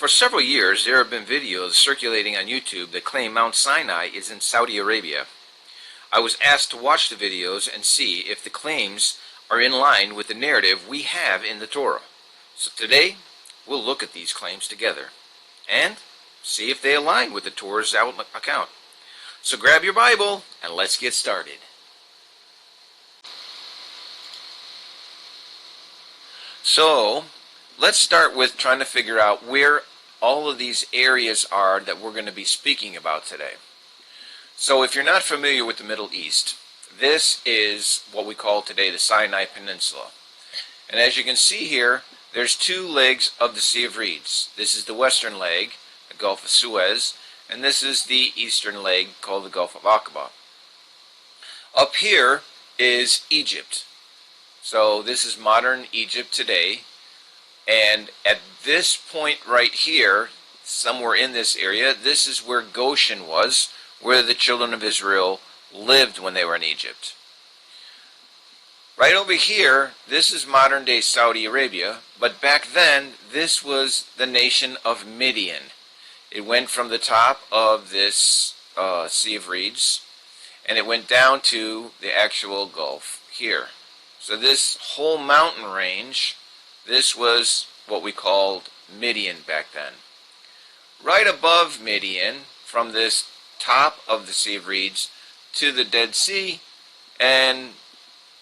For several years, there have been videos circulating on YouTube that claim Mount Sinai is in Saudi Arabia. I was asked to watch the videos and see if the claims are in line with the narrative we have in the Torah. So today, we'll look at these claims together and see if they align with the Torah's account. So grab your Bible and let's get started. So, let's start with trying to figure out where all of these areas are that we're going to be speaking about today. So if you're not familiar with the Middle East, this is what we call today the Sinai Peninsula. And as you can see here, there's two legs of the Sea of Reeds. This is the western leg, the Gulf of Suez, and this is the eastern leg called the Gulf of Aqaba. Up here is Egypt. So this is modern Egypt today. And at this point right here, somewhere in this area, this is where Goshen was, where the children of Israel lived when they were in Egypt. Right over here, this is modern day Saudi Arabia, but back then, this was the nation of Midian. It went from the top of this Sea of Reeds, and it went down to the actual Gulf here. So this whole mountain range, this was what we called Midian back then. Right above Midian, from this top of the Sea of Reeds to the Dead Sea, and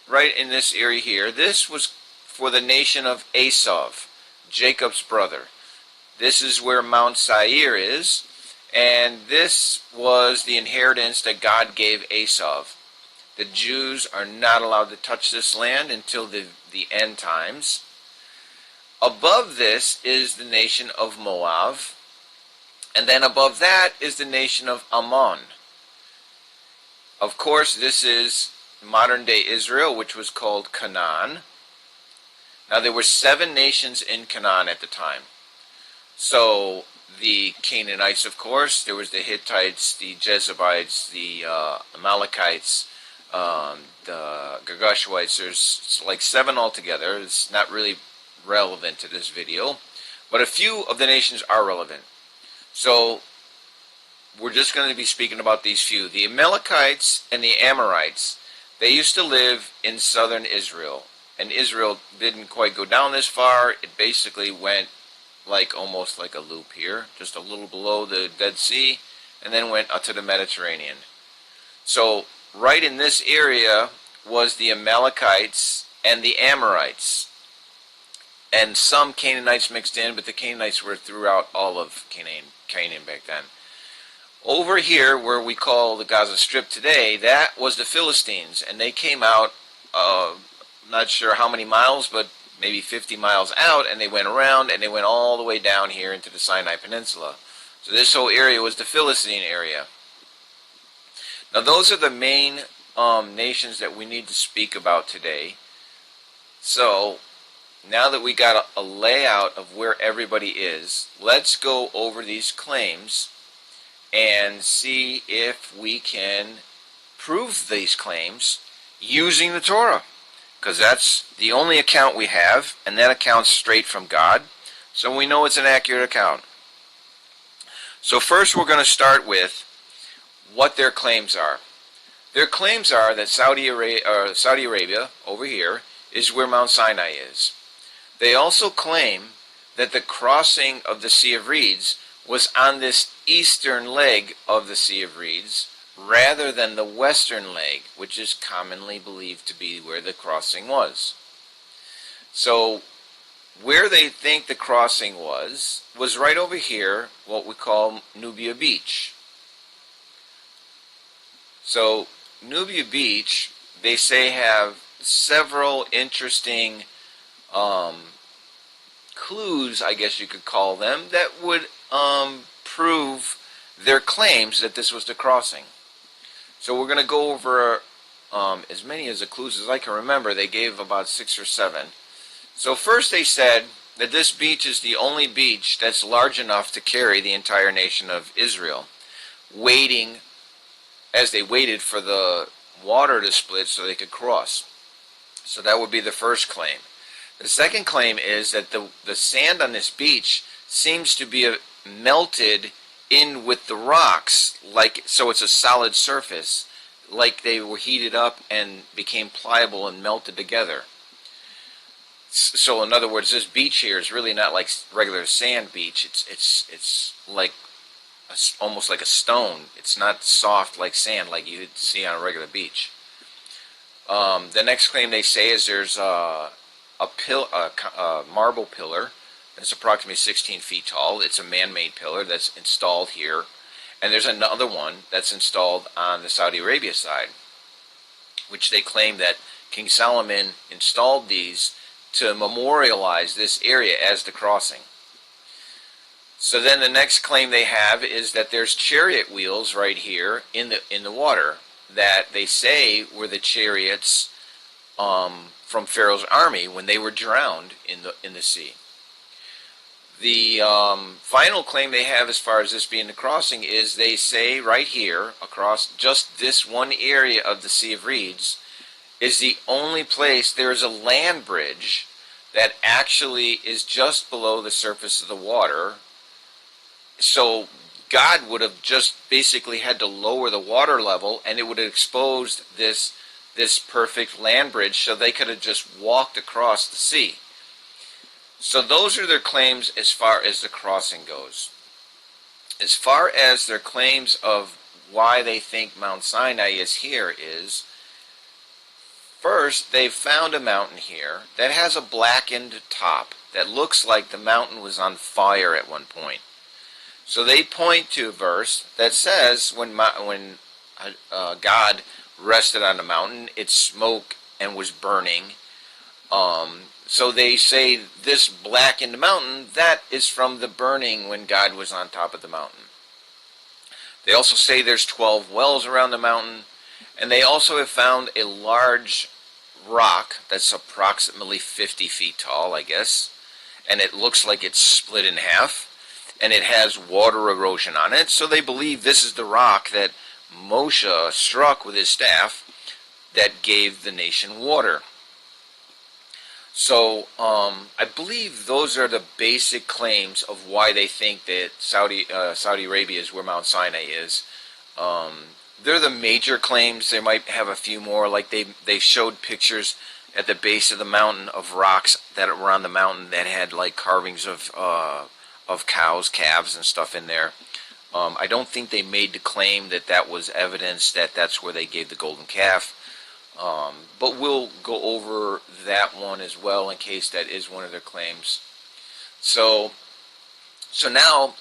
right in this area here, this was for the nation of Esau, Jacob's brother. This is where Mt Sinai is, and this was the inheritance that God gave Esau. The Jews are not allowed to touch this land until the end times. Above this is the nation of Moab, and then above that is the nation of Ammon. Of course, this is modern day Israel, which was called Canaan. Now, there were 7 nations in Canaan at the time. So, the Canaanites, of course, there was the Hittites, the Jebusites, the Amalekites, the Girgashites. There's like 7 altogether. It's not really relevant to this video, but a few of the nations are relevant. So, we're just going to be speaking about these few. The Amalekites and the Amorites, they used to live in southern Israel, and Israel didn't quite go down this far. It basically went like almost like a loop here, just a little below the Dead Sea, and then went up to the Mediterranean. So right in this area was the Amalekites and the Amorites, and some Canaanites mixed in, but the Canaanites were throughout all of Canaan back then. Over here, where we call the Gaza Strip today, that was the Philistines, and they came out, not sure how many miles, but maybe 50 miles out, and they went around, and they went all the way down here into the Sinai Peninsula. So this whole area was the Philistine area. Now those are the main nations that we need to speak about today. So, now that we got a layout of where everybody is, let's go over these claims and see if we can prove these claims using the Torah. Because that's the only account we have, and that account's straight from God, so we know it's an accurate account. So first we're going to start with what their claims are. Their claims are that Saudi Arabia, over here, is where Mount Sinai is. They also claim that the crossing of the Sea of Reeds was on this eastern leg of the Sea of Reeds rather than the western leg, which is commonly believed to be where the crossing was. So, where they think the crossing was right over here, what we call Nubia Beach. So, Nubia Beach, they say, have several interesting clues, I guess you could call them, that would prove their claims that this was the crossing. So we're going to go over as many as the clues as I can remember. They gave about 6 or 7. So first they said that this beach is the only beach that's large enough to carry the entire nation of Israel, as they waited for the water to split so they could cross. So that would be the first claim. The second claim is that the sand on this beach seems to be melted in with the rocks, like so it's a solid surface, like they were heated up and became pliable and melted together. So in other words, this beach here is really not like regular sand beach. It's like almost like a stone. It's not soft like sand like you'd see on a regular beach. The next claim they say is there's a marble pillar that's approximately 16 feet tall. It's a man-made pillar that's installed here. And there's another one that's installed on the Saudi Arabia side, which they claim that King Solomon installed these to memorialize this area as the crossing. So then the next claim they have is that there's chariot wheels right here in the water that they say were the chariots from Pharaoh's army when they were drowned in the sea. The final claim they have as far as this being the crossing is they say right here across just this one area of the Sea of Reeds is the only place there is a land bridge that actually is just below the surface of the water. So God would have just basically had to lower the water level, and it would have exposed this perfect land bridge so they could have just walked across the sea. So those are their claims as far as the crossing goes. As far as their claims of why they think Mount Sinai is here is, first, they've found a mountain here that has a blackened top that looks like the mountain was on fire at one point. So they point to a verse that says when God rested on the mountain, it smoked and was burning. So they say this blackened mountain, that is from the burning when God was on top of the mountain. They also say there's 12 wells around the mountain, and they also have found a large rock that's approximately 50 feet tall, I guess, and it looks like it's split in half, and it has water erosion on it, so they believe this is the rock that Moshe struck with his staff that gave the nation water. So I believe those are the basic claims of why they think that Saudi Arabia is where Mount Sinai is. They're the major claims. They might have a few more, like they showed pictures at the base of the mountain of rocks that were on the mountain that had like carvings of cows, calves, and stuff in there. I don't think they made the claim that that was evidence that that's where they gave the golden calf. But we'll go over that one as well in case that is one of their claims. So now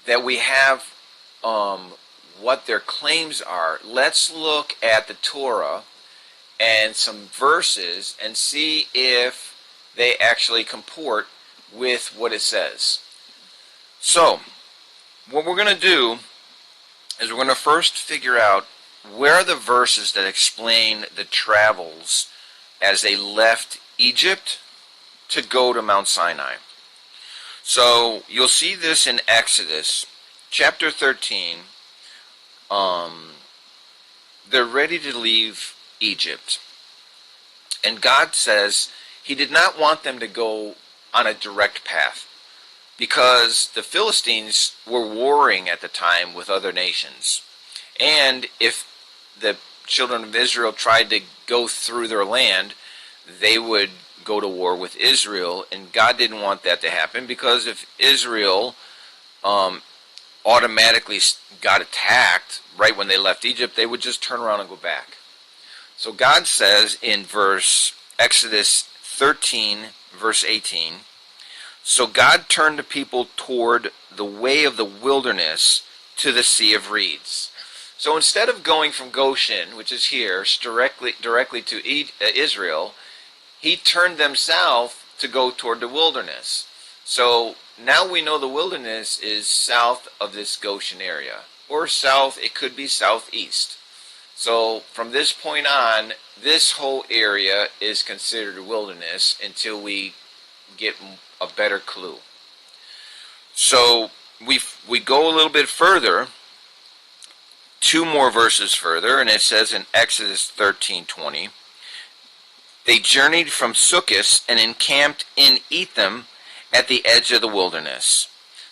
that we have what their claims are, let's look at the Torah and some verses and see if they actually comport with what it says. So, what we're going to do is we're going to first figure out where are the verses that explain the travels as they left Egypt to go to Mount Sinai. So, you'll see this in Exodus chapter 13. They're ready to leave Egypt. And God says He did not want them to go on a direct path, because the Philistines were warring at the time with other nations. And if the children of Israel tried to go through their land, they would go to war with Israel. And God didn't want that to happen, because if Israel automatically got attacked right when they left Egypt, they would just turn around and go back. So God says in Exodus 13, verse 18, "So God turned the people toward the way of the wilderness to the Sea of Reeds." So instead of going from Goshen, which is here, directly to Israel, He turned them south to go toward the wilderness. So now we know the wilderness is south of this Goshen area. Or south, it could be southeast. So from this point on, this whole area is considered a wilderness until we get a better clue. So we go a little bit further, 2 more verses further, and it says in Exodus 13:20, "They journeyed from Sukkot and encamped in Etham at the edge of the wilderness.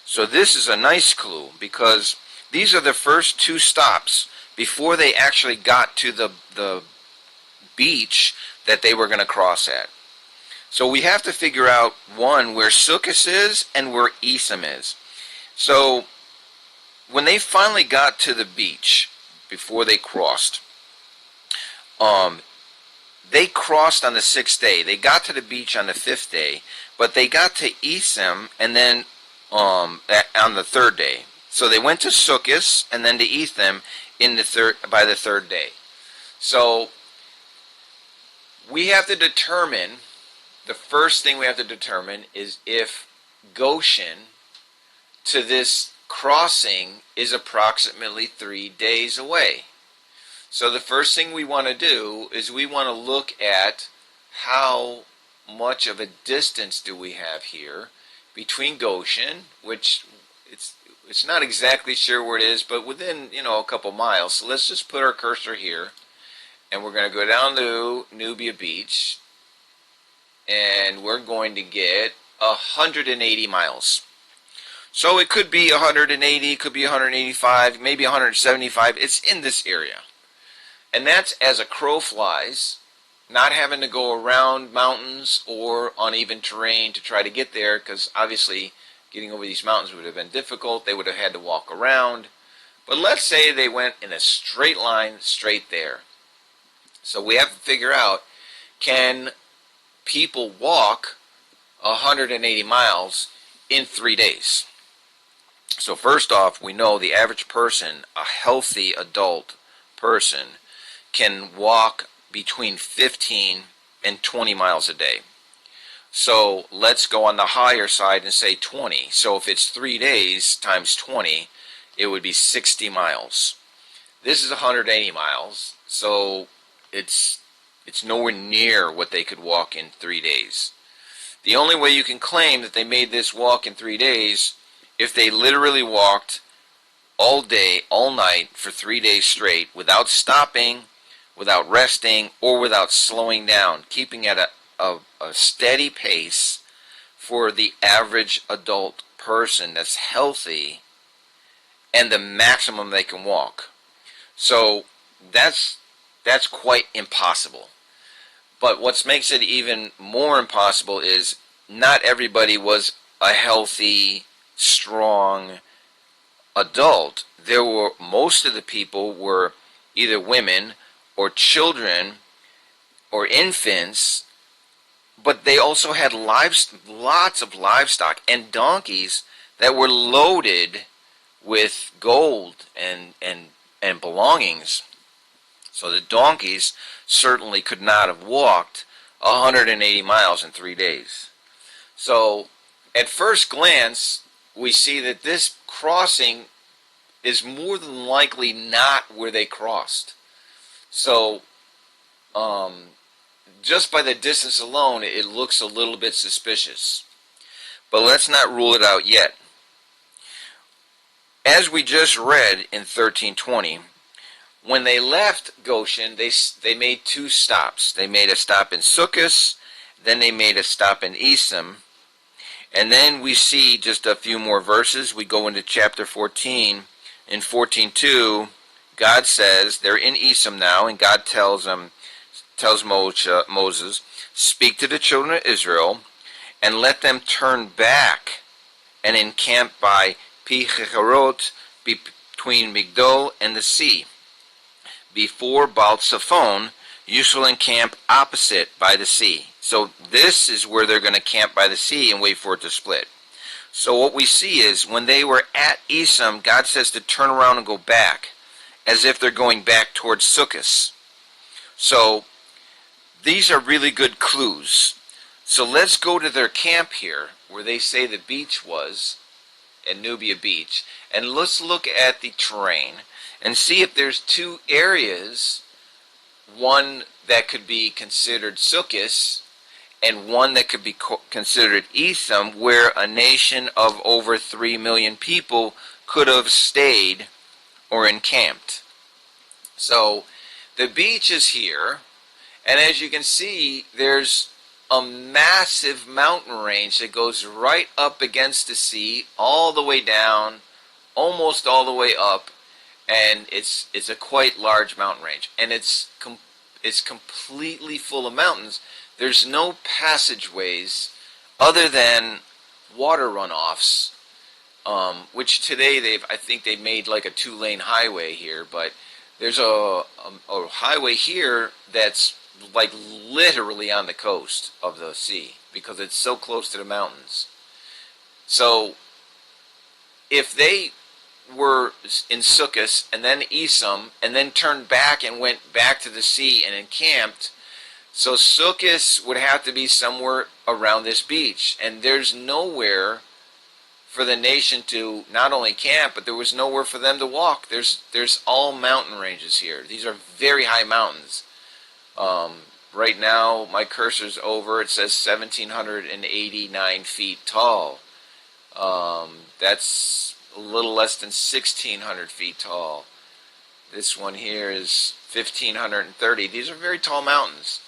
So this is a nice clue, because these are the first two stops before they actually got to the beach that they were going to cross at. So we have to figure out, one, where Sukkot is and where Esam is. So when they finally got to the beach, before they crossed, they crossed on the 6th day. They got to the beach on the 5th day, but they got to Esam and then on the 3rd day. So they went to Sukkot and then to Esam by the 3rd day. So we have to determine, the first thing we have to determine is if Goshen to this crossing is approximately 3 days away. So the first thing we want to do is we want to look at how much of a distance do we have here between Goshen, which it's not exactly sure where it is, but within, a couple miles. So let's just put our cursor here, and we're going to go down to Nubia Beach, and we're going to get 180 miles. So it could be 180, it could be 185, maybe 175. It's in this area. And that's as a crow flies, not having to go around mountains or uneven terrain to try to get there, because obviously getting over these mountains would have been difficult. They would have had to walk around. But let's say they went in a straight line straight there. So we have to figure out, can people walk 180 miles in 3 days? So first off, we know the average person, a healthy adult person, can walk between 15 and 20 miles a day. So let's go on the higher side and say 20. So if it's 3 days times 20, it would be 60 miles. This is 180 miles, so it's nowhere near what they could walk in 3 days. The only way you can claim that they made this walk in 3 days, if they literally walked all day, all night, for 3 days straight, without stopping, without resting, or without slowing down, keeping at a steady pace for the average adult person that's healthy and the maximum they can walk. So that's quite impossible. But what makes it even more impossible is not everybody was a healthy, strong adult. Most of the people were either women or children or infants, but they also had lots of livestock and donkeys that were loaded with gold and belongings. So the donkeys certainly could not have walked 180 miles in 3 days. So at first glance, we see that this crossing is more than likely not where they crossed. So just by the distance alone, it looks a little bit suspicious. But let's not rule it out yet. As we just read in 13:20, when they left Goshen, they made 2 stops. They made a stop in Sukkot, then they made a stop in Esam, and then we see just a few more verses. We go into chapter 14. In 14:2, God says, they're in Esam now, and God tells Moses, speak to the children of Israel, and let them turn back and encamp by Pi-Hahirot, between Migdol and the sea. Before Baal-Zephon, you shall encamp opposite by the sea. So this is where they're going to camp by the sea and wait for it to split. So what we see is when they were at Esam, God says to turn around and go back, as if they're going back towards Sukkot. So these are really good clues. So let's go to their camp here, where they say the beach was, at Nubia Beach, and let's look at the terrain and see if there's 2 areas, one that could be considered Sukkot and one that could be considered Esam, where a nation of over 3 million people could have stayed or encamped. So the beach is here, and as you can see, there's a massive mountain range that goes right up against the sea, all the way down, almost all the way up, and it's a quite large mountain range, and it's completely full of mountains. There's no passageways other than water runoffs, which today I think they've made like a 2-lane highway here, but there's a highway here that's like literally on the coast of the sea because it's so close to the mountains. So if they were in Sukkot and then Esam and then turned back and went back to the sea and encamped, so Sukkot would have to be somewhere around this beach, and there's nowhere for the nation to not only camp, but there was nowhere for them to walk. There's all mountain ranges here. These are very high mountains. Right now, my cursor's over. It says 1,789 feet tall. That's a little less than 1,600 feet tall. This one here is 1,530. These are very tall mountains.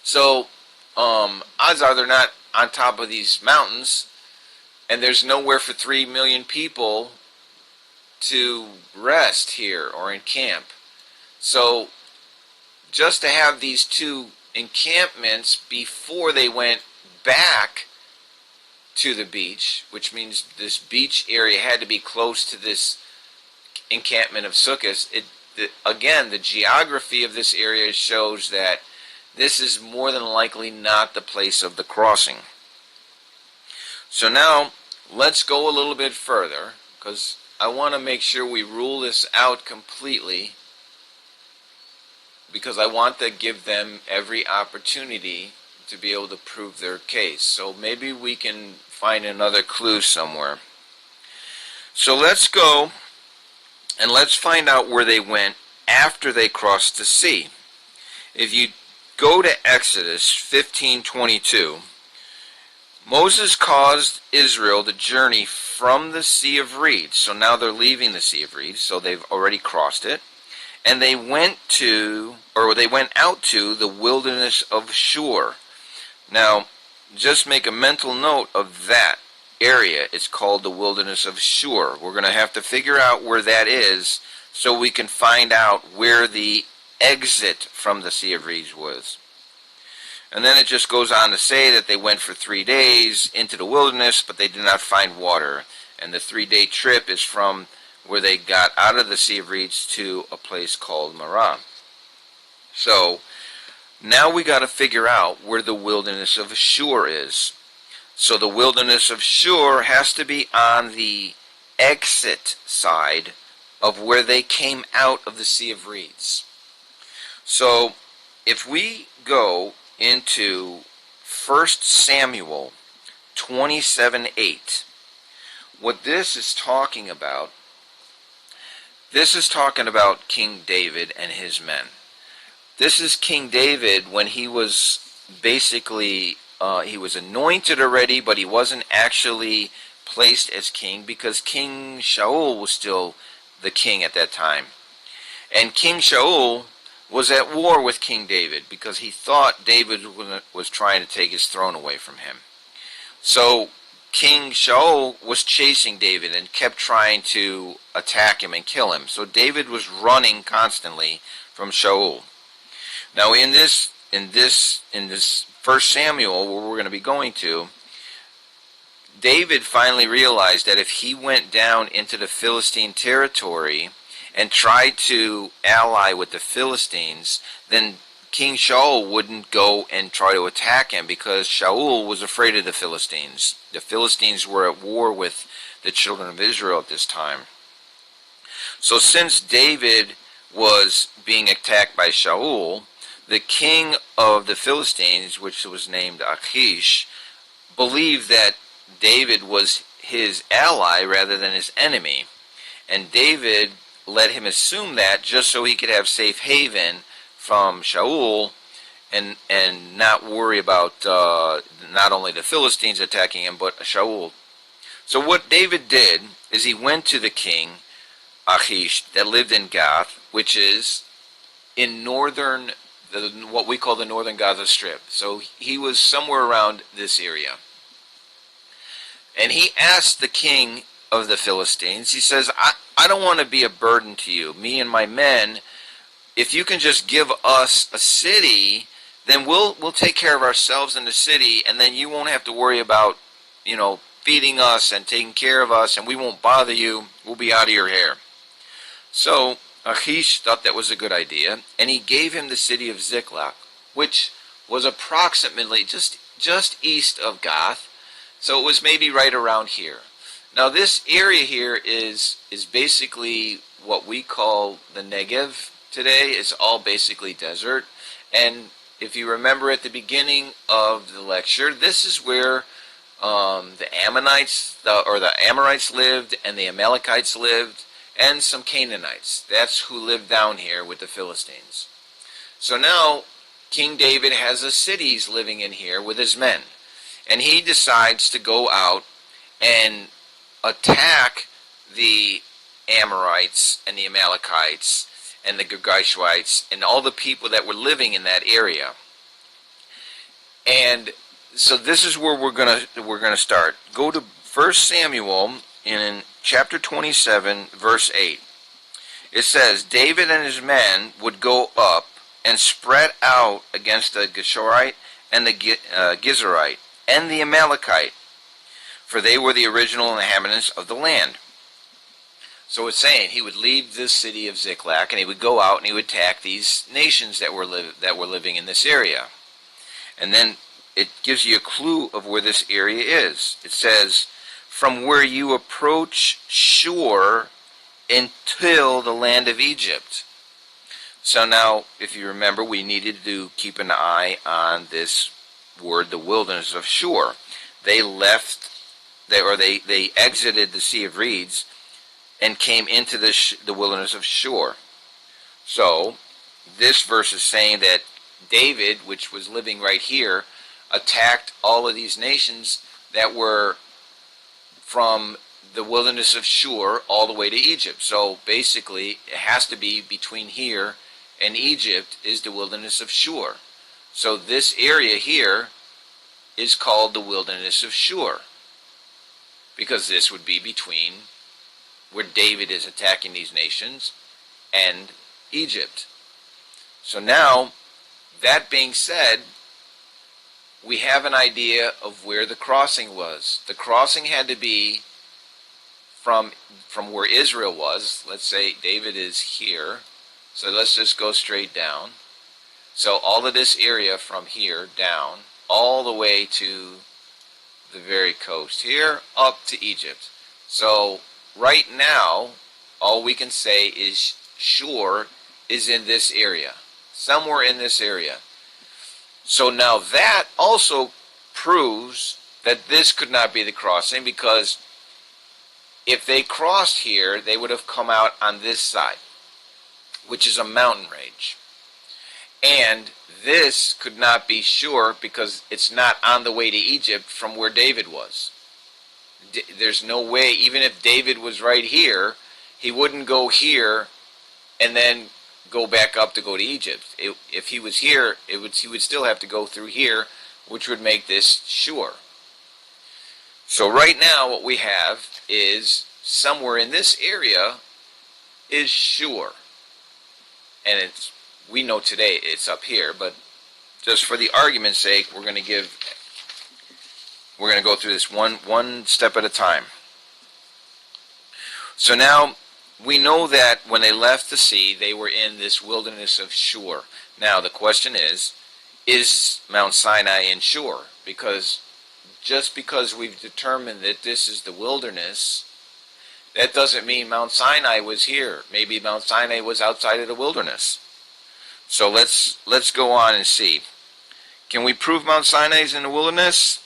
So, odds are they're not on top of these mountains, and there's nowhere for 3 million people to rest here or encamp. So, just to have these two encampments before they went back to the beach, which means this beach area had to be close to this encampment of Sukkot. Again, the geography of this area shows that this is more than likely not the place of the crossing. So now, let's go a little bit further, because I want to make sure we rule this out completely, because I want to give them every opportunity to be able to prove their case. So maybe we can find another clue somewhere. So let's go and let's find out where they went after they crossed the sea. If you go to Exodus 15:22, Moses caused Israel to journey from the Sea of Reeds. So now they're leaving the Sea of Reeds, so they've already crossed it. And they went out to the wilderness of Shur. Now, just make a mental note of that area. It's called the wilderness of Shur. We're going to have to figure out where that is so we can find out where the exit from the Sea of Reeds was. And then it just goes on to say that they went for 3 days into the wilderness, but they did not find water. And the 3-day trip is from where they got out of the Sea of Reeds to a place called Marah. So, now we got to figure out where the wilderness of Shur is. So the wilderness of Shur has to be on the exit side of where they came out of the Sea of Reeds. So, if we go into 1 Samuel 27:8, what this is talking about King David and his men. This is King David when he was basically, he was anointed already, but he wasn't actually placed as king because King Shaul was still the king at that time. And King Shaul was at war with King David because he thought David was trying to take his throne away from him. So King Shaul was chasing David and kept trying to attack him and kill him. So David was running constantly from Shaul. Now in this 1 Samuel, where we're going to be going to, David finally realized that if he went down into the Philistine territory and tried to ally with the Philistines, then King Shaul wouldn't go and try to attack him because Shaul was afraid of the Philistines. The Philistines were at war with the children of Israel at this time. So since David was being attacked by Shaul, the king of the Philistines, which was named Achish, believed that David was his ally rather than his enemy. And David let him assume that just so he could have safe haven from Shaul and not worry about not only the Philistines attacking him, but Shaul. So what David did is he went to the king, Achish, that lived in Gath, which is in northern what we call the northern Gaza Strip. So he was somewhere around this area. And he asked the king of the Philistines, he says, I don't want to be a burden to you, me and my men. If you can just give us a city, then we'll take care of ourselves in the city, and then you won't have to worry about, feeding us and taking care of us, and we won't bother you. We'll be out of your hair. So Achish thought that was a good idea, and he gave him the city of Ziklag, which was approximately just east of Gath. So it was maybe right around here. Now this area here is basically what we call the Negev today. It's all basically desert. And if you remember at the beginning of the lecture, this is where the Amorites lived, and the Amalekites lived, and some Canaanites. That's who lived down here with the Philistines. So now King David has the cities living in here with his men. And he decides to go out and attack the Amorites and the Amalekites and the Girgashites and all the people that were living in that area. And so this is where we're gonna start. Go to 1 Samuel in chapter 27, verse 8. It says, David and his men would go up and spread out against the Geshurite and the Gizurite and the Amalekite, for they were the original inhabitants of the land. So it's saying he would leave this city of Ziklag, and he would go out and he would attack these nations that were living in this area. And then it gives you a clue of where this area is. It says, from where you approach Shur until the land of Egypt. So now, if you remember, we needed to keep an eye on this word, the wilderness of Shur. They exited the Sea of Reeds and came into the wilderness of Shur. So this verse is saying that David, which was living right here, attacked all of these nations that were from the wilderness of Shur all the way to Egypt. So basically, it has to be between here and Egypt is the wilderness of Shur. So this area here is called the wilderness of Shur, because this would be between where David is attacking these nations and Egypt. So now, that being said, we have an idea of where the crossing was. The crossing had to be from where Israel was. Let's say David is here. So let's just go straight down. So all of this area from here down, all the way to the very coast here, up to Egypt. So right now, all we can say is Shur is in this area, somewhere in this area. So now that also proves that this could not be the crossing, because if they crossed here, they would have come out on this side, which is a mountain range. And this could not be Shur because it's not on the way to Egypt from where David was. There's no way, even if David was right here, he wouldn't go here and then go back up to go to Egypt. If he was here, he would still have to go through here, which would make this Shur. So right now what we have is somewhere in this area is Shur. And we know today it's up here, but just for the argument's sake, we're going to go through this one step at a time. So now we know that when they left the sea, they were in this wilderness of Shur. Now the question is Mount Sinai in Shur? Because just because we've determined that this is the wilderness, that doesn't mean Mount Sinai was here. Maybe Mount Sinai was outside of the wilderness. So let's go on and see. Can we prove Mount Sinai is in the wilderness?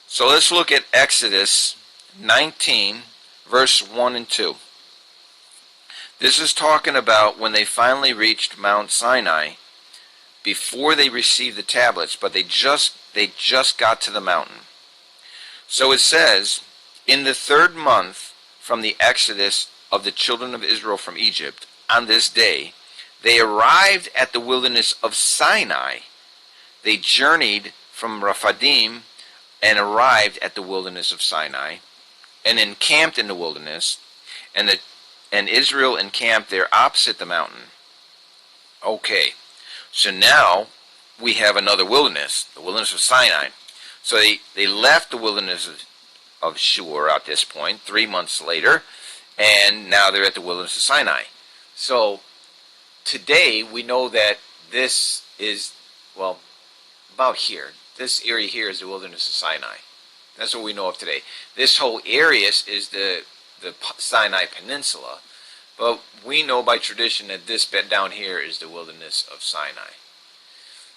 So let's look at Exodus 19, verse 1 and 2. This is talking about when they finally reached Mount Sinai, before they received the tablets, but they just got to the mountain. So it says, in the 3rd month from the exodus of the children of Israel from Egypt, on this day, They arrived at the wilderness of Sinai. They journeyed from Rephidim and arrived at the wilderness of Sinai and encamped in the wilderness, and Israel encamped there opposite the mountain. Okay, so now we have another wilderness, the wilderness of Sinai. So they left the wilderness of Shur at this point, 3 months later, and now they're at the wilderness of Sinai. So today we know that this is, well, about here. This area here is the wilderness of Sinai. That's what we know of today. This whole area is the Sinai Peninsula, but we know by tradition that this bit down here is the wilderness of Sinai.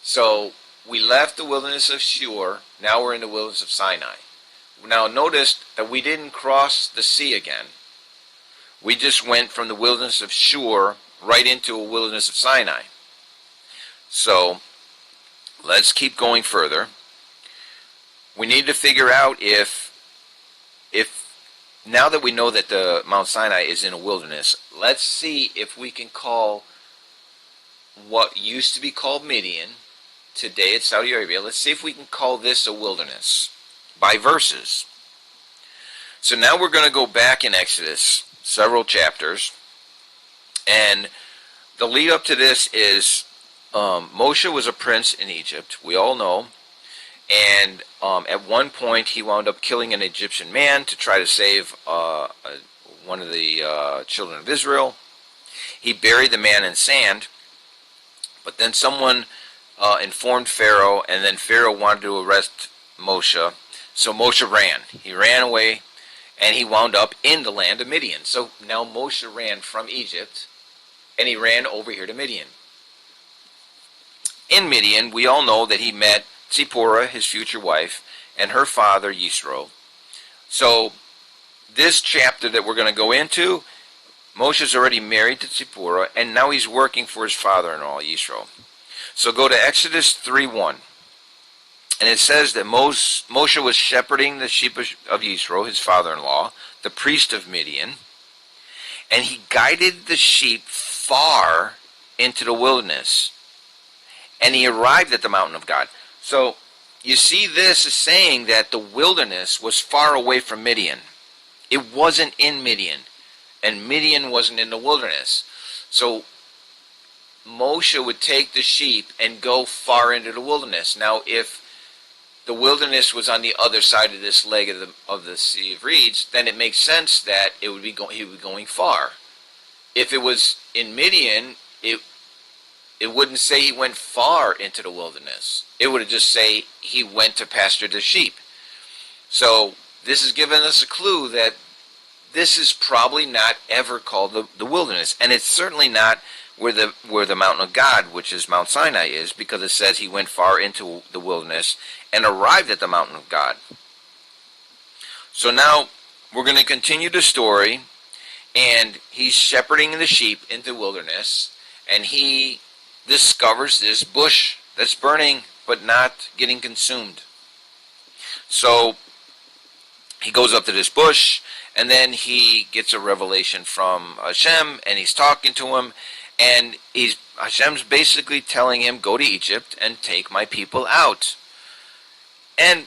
So we left the wilderness of Shur, now we're in the wilderness of Sinai. Now notice that we didn't cross the sea again. We just went from the wilderness of Shur right into a wilderness of Sinai. So let's keep going further. We need to figure out if now that we know that the Mount Sinai is in a wilderness, let's see if we can call what used to be called Midian, today it's Saudi Arabia, let's see if we can call this a wilderness by verses. So now we're going to go back in Exodus several chapters, and the lead up to this is Moshe was a prince in Egypt, we all know, and at one point he wound up killing an Egyptian man to try to save one of the children of Israel. He buried the man in sand, but then someone informed Pharaoh, and then Pharaoh wanted to arrest Moshe, so Moshe ran. He ran away, and he wound up in the land of Midian. So now Moshe ran from Egypt, and he ran over here to Midian. In Midian, we all know that he met Zipporah, his future wife, and her father, Yisro. So this chapter that we're going to go into, Moshe's already married to Zipporah, and now he's working for his father-in-law, Yisro. So go to Exodus 3:1. And it says that Moshe was shepherding the sheep of Yisro, his father-in-law, the priest of Midian, and he guided the sheep far into the wilderness, and he arrived at the mountain of God. So you see, this is saying that the wilderness was far away from Midian. It wasn't in Midian, and Midian wasn't in the wilderness. So Moshe would take the sheep and go far into the wilderness. Now, if the wilderness was on the other side of this leg of the Sea of Reeds, then it makes sense that he would be going far. If it was in Midian, it wouldn't say he went far into the wilderness. It would just say he went to pasture the sheep. So this is giving us a clue that this is probably not ever called the wilderness, and it's certainly not where the mountain of God, which is Mount Sinai, is, because it says he went far into the wilderness and arrived at the mountain of God. So now we're going to continue the story, and he's shepherding the sheep into the wilderness, and he discovers this bush that's burning but not getting consumed. So he goes up to this bush, and then he gets a revelation from Hashem, and he's talking to him, and Hashem's basically telling him, go to Egypt and take my people out. And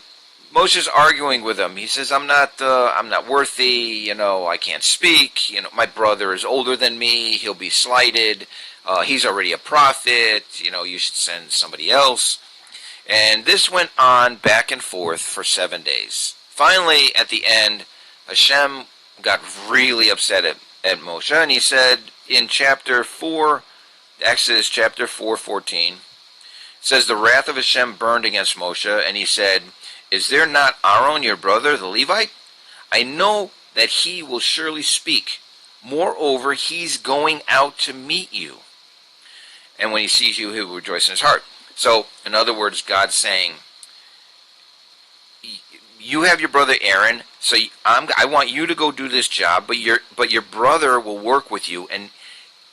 Moshe's arguing with him. He says, I'm not worthy, I can't speak, my brother is older than me, he'll be slighted, he's already a prophet, you should send somebody else. And this went on back and forth for 7 days. Finally, at the end, Hashem got really upset at Moshe, and he said in chapter 4, Exodus chapter 4:14, it says, the wrath of Hashem burned against Moshe, and he said, is there not Aaron your brother, the Levite? I know that he will surely speak. Moreover, he's going out to meet you. And when he sees you, he will rejoice in his heart. So, in other words, God's saying, you have your brother Aaron, so I want you to go do this job, but your brother will work with you, and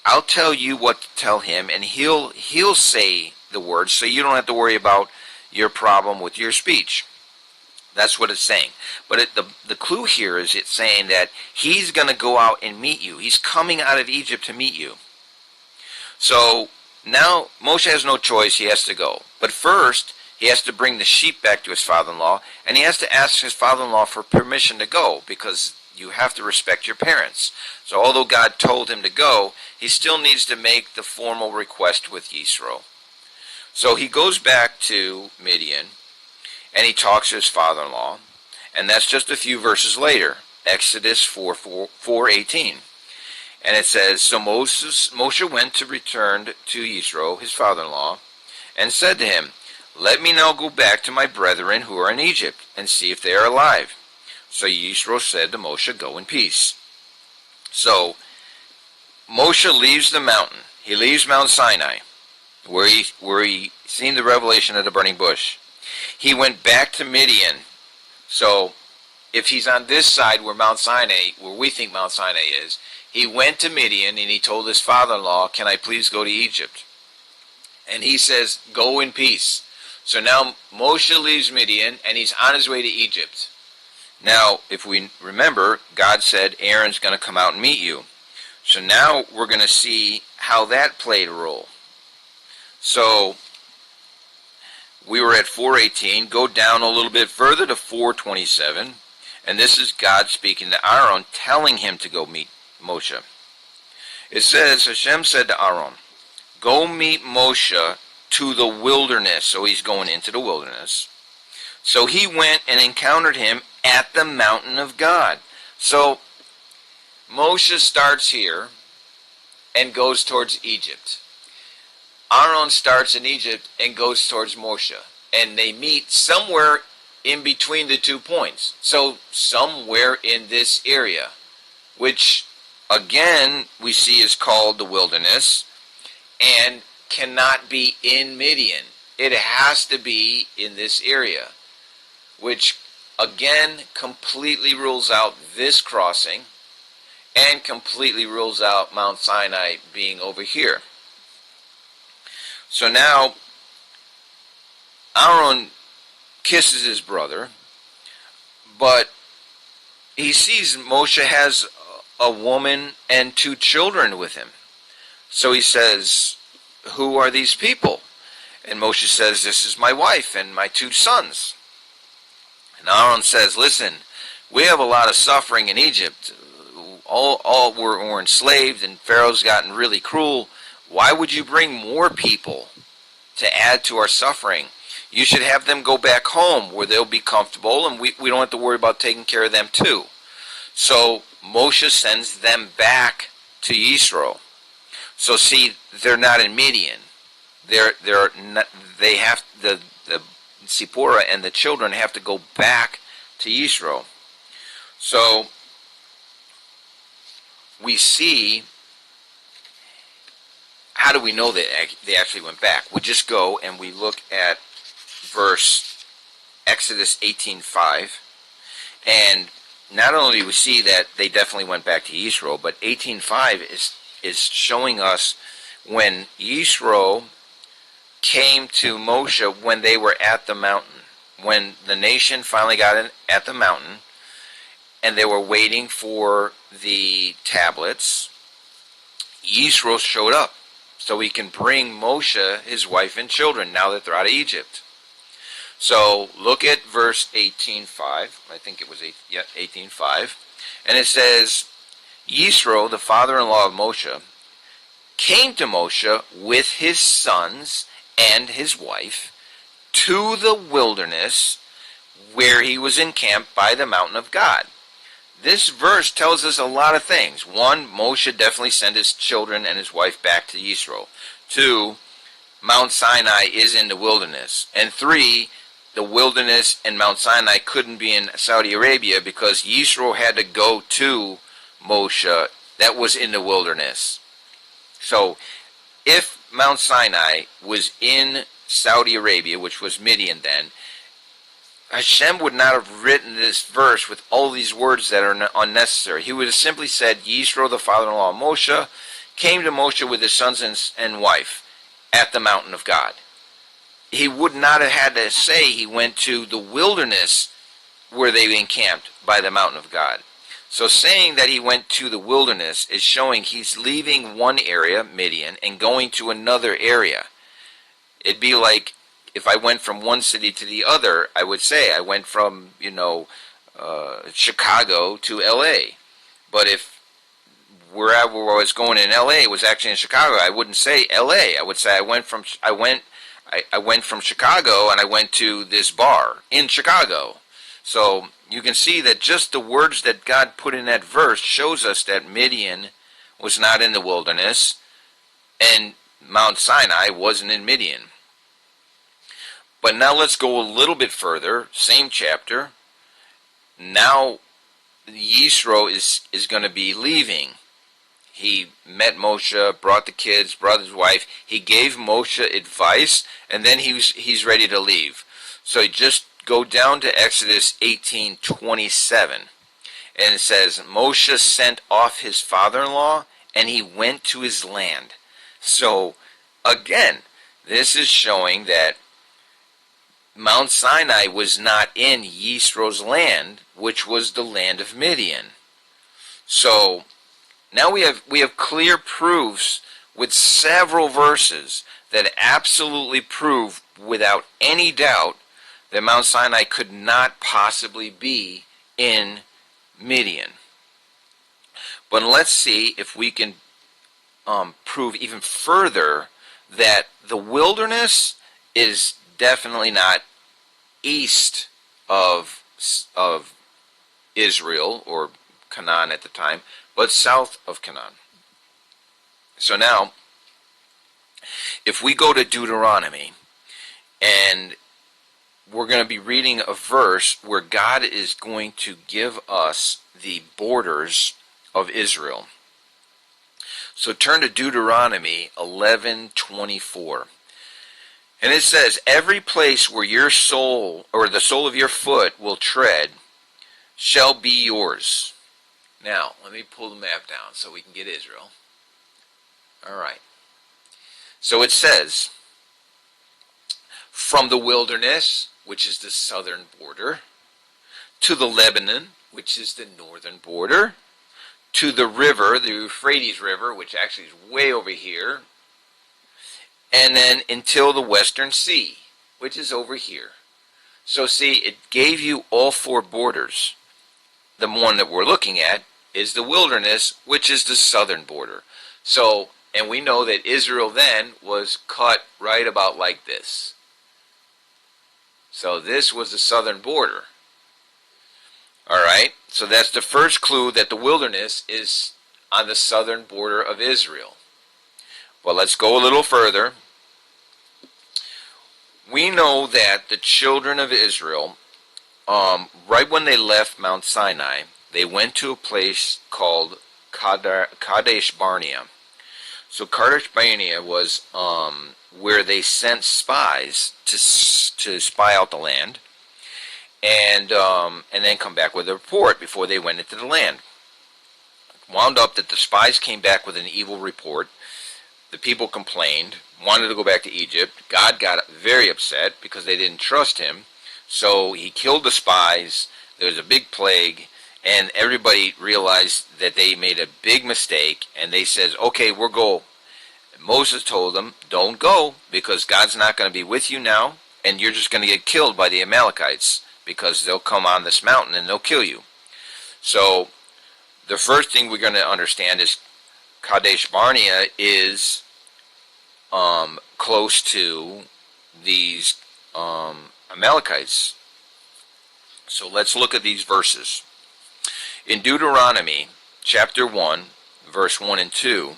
I'll tell you what to tell him, and he'll say the words, so you don't have to worry about your problem with your speech. That's what it's saying. But the clue here is it's saying that he's going to go out and meet you. He's coming out of Egypt to meet you. So now Moshe has no choice. He has to go. But first, he has to bring the sheep back to his father-in-law, and he has to ask his father-in-law for permission to go, because you have to respect your parents. So although God told him to go, he still needs to make the formal request with Yisro. So he goes back to Midian, and he talks to his father-in-law, and that's just a few verses later, Exodus 4:18. And it says, So Moshe went to return to Yisro, his father-in-law, and said to him, Let me now go back to my brethren who are in Egypt, and see if they are alive. So Yisro said to Moshe, Go in peace. So Moshe leaves the mountain. He leaves Mount Sinai, where he seen the revelation of the burning bush. He went back to Midian. So if he's on this side where Mount Sinai, where we think Mount Sinai is, he went to Midian and he told his father-in-law, Can I please go to Egypt? And he says, Go in peace. So now Moshe leaves Midian and he's on his way to Egypt. Now, if we remember, God said Aaron's going to come out and meet you. So now we're going to see how that played a role. So we were at 4:18. Go down a little bit further to 4:27. And this is God speaking to Aaron, telling him to go meet Moshe. It says, Hashem said to Aaron, Go meet Moshe to the wilderness. So he's going into the wilderness. So he went and encountered him at the mountain of God. So Moshe starts here and goes towards Egypt. Aaron starts in Egypt and goes towards Moshe. And they meet somewhere in between the 2 points. So somewhere in this area, which again we see is called the wilderness and cannot be in Midian. It has to be in this area, which again completely rules out this crossing and completely rules out Mount Sinai being over here. So now Aaron kisses his brother, but he sees Moshe has a woman and 2 children with him. So he says, Who are these people? And Moshe says, This is my wife and my 2 sons. And Aaron says, Listen, we have a lot of suffering in Egypt. All were enslaved, and Pharaoh's gotten really cruel. Why would you bring more people to add to our suffering? You should have them go back home where they'll be comfortable, and we don't have to worry about taking care of them too. So Moshe sends them back to Yisro. So see, they're not in Midian. They have the Zipporah and the children have to go back to Yisro. So we see, how do we know that they actually went back? We just go and we look at verse Exodus 18:5, and not only do we see that they definitely went back to Yisro, but 18:5 is showing us when Yisro came to Moshe when they were at the mountain. When the nation finally got in at the mountain and they were waiting for the tablets, Yisro showed up so he can bring Moshe, his wife, and children now that they're out of Egypt. So look at verse 18:5. I think it was 18:5. And it says, Yisro, the father-in-law of Moshe, came to Moshe with his sons and his wife to the wilderness where he was encamped by the mountain of God. This verse tells us a lot of things. 1, Moshe definitely sent his children and his wife back to Yisro. 2, Mount Sinai is in the wilderness. And 3, the wilderness and Mount Sinai couldn't be in Saudi Arabia because Yisro had to go to Moshe that was in the wilderness. So if Mount Sinai was in Saudi Arabia, which was Midian then, Hashem would not have written this verse with all these words that are unnecessary. He would have simply said, Yisro, the father-in-law of Moshe, came to Moshe with his sons and wife at the mountain of God. He would not have had to say he went to the wilderness where they encamped by the mountain of God. So saying that he went to the wilderness is showing he's leaving one area, Midian, and going to another area. It'd be like if I went from one city to the other, I would say I went from, Chicago to L.A. But if wherever I was going in L.A. was actually in Chicago, I wouldn't say L.A. I would say I went from Chicago and I went to this bar in Chicago. So you can see that just the words that God put in that verse shows us that Midian was not in the wilderness and Mount Sinai wasn't in Midian. But now let's go a little bit further, same chapter. Now Yisro is going to be leaving. He met Moshe, brought the kids, brought his wife. He gave Moshe advice, and then he's ready to leave. So just go down to Exodus 18:27, and it says, Moshe sent off his father-in-law, and he went to his land. So, again, this is showing that Mount Sinai was not in Yisro's land, which was the land of Midian. So now we have clear proofs with several verses that absolutely prove without any doubt that Mount Sinai could not possibly be in Midian. But let's see if we can prove even further that the wilderness is definitely not east of Israel or Canaan at the time, but south of Canaan. So now, if we go to Deuteronomy, and we're going to be reading a verse where God is going to give us the borders of Israel. So turn to Deuteronomy 11:24. And it says, every place where your soul, or the sole of your foot, will tread, shall be yours. Now, let me pull the map down so we can get Israel. All right. So it says, from the wilderness, which is the southern border, to the Lebanon, which is the northern border, to the river, the Euphrates River, which actually is way over here, and then until the western sea, which is over here. So see, it gave you all four borders. The one that we're looking at is the wilderness, which is the southern border. So, and we know that Israel then was cut right about like this. So this was the southern border. All right, so that's the first clue that the wilderness is on the southern border of Israel. Well, let's go a little further. We know that the children of Israel, right when they left Mount Sinai, they went to a place called Kadesh Barnea. So Kadesh Barnea was where they sent spies to spy out the land, and then come back with a report before they went into the land. Wound up that the spies came back with an evil report. The people complained, wanted to go back to Egypt. God got very upset because they didn't trust him. So he killed the spies. There was a big plague, and everybody realized that they made a big mistake, and they said, okay, we'll go. Moses told them, don't go, because God's not going to be with you now, and you're just going to get killed by the Amalekites, because they'll come on this mountain and they'll kill you. So the first thing we're going to understand is Kadesh Barnea is close to these Amalekites. So let's look at these verses. In Deuteronomy chapter 1, verse 1 and 2,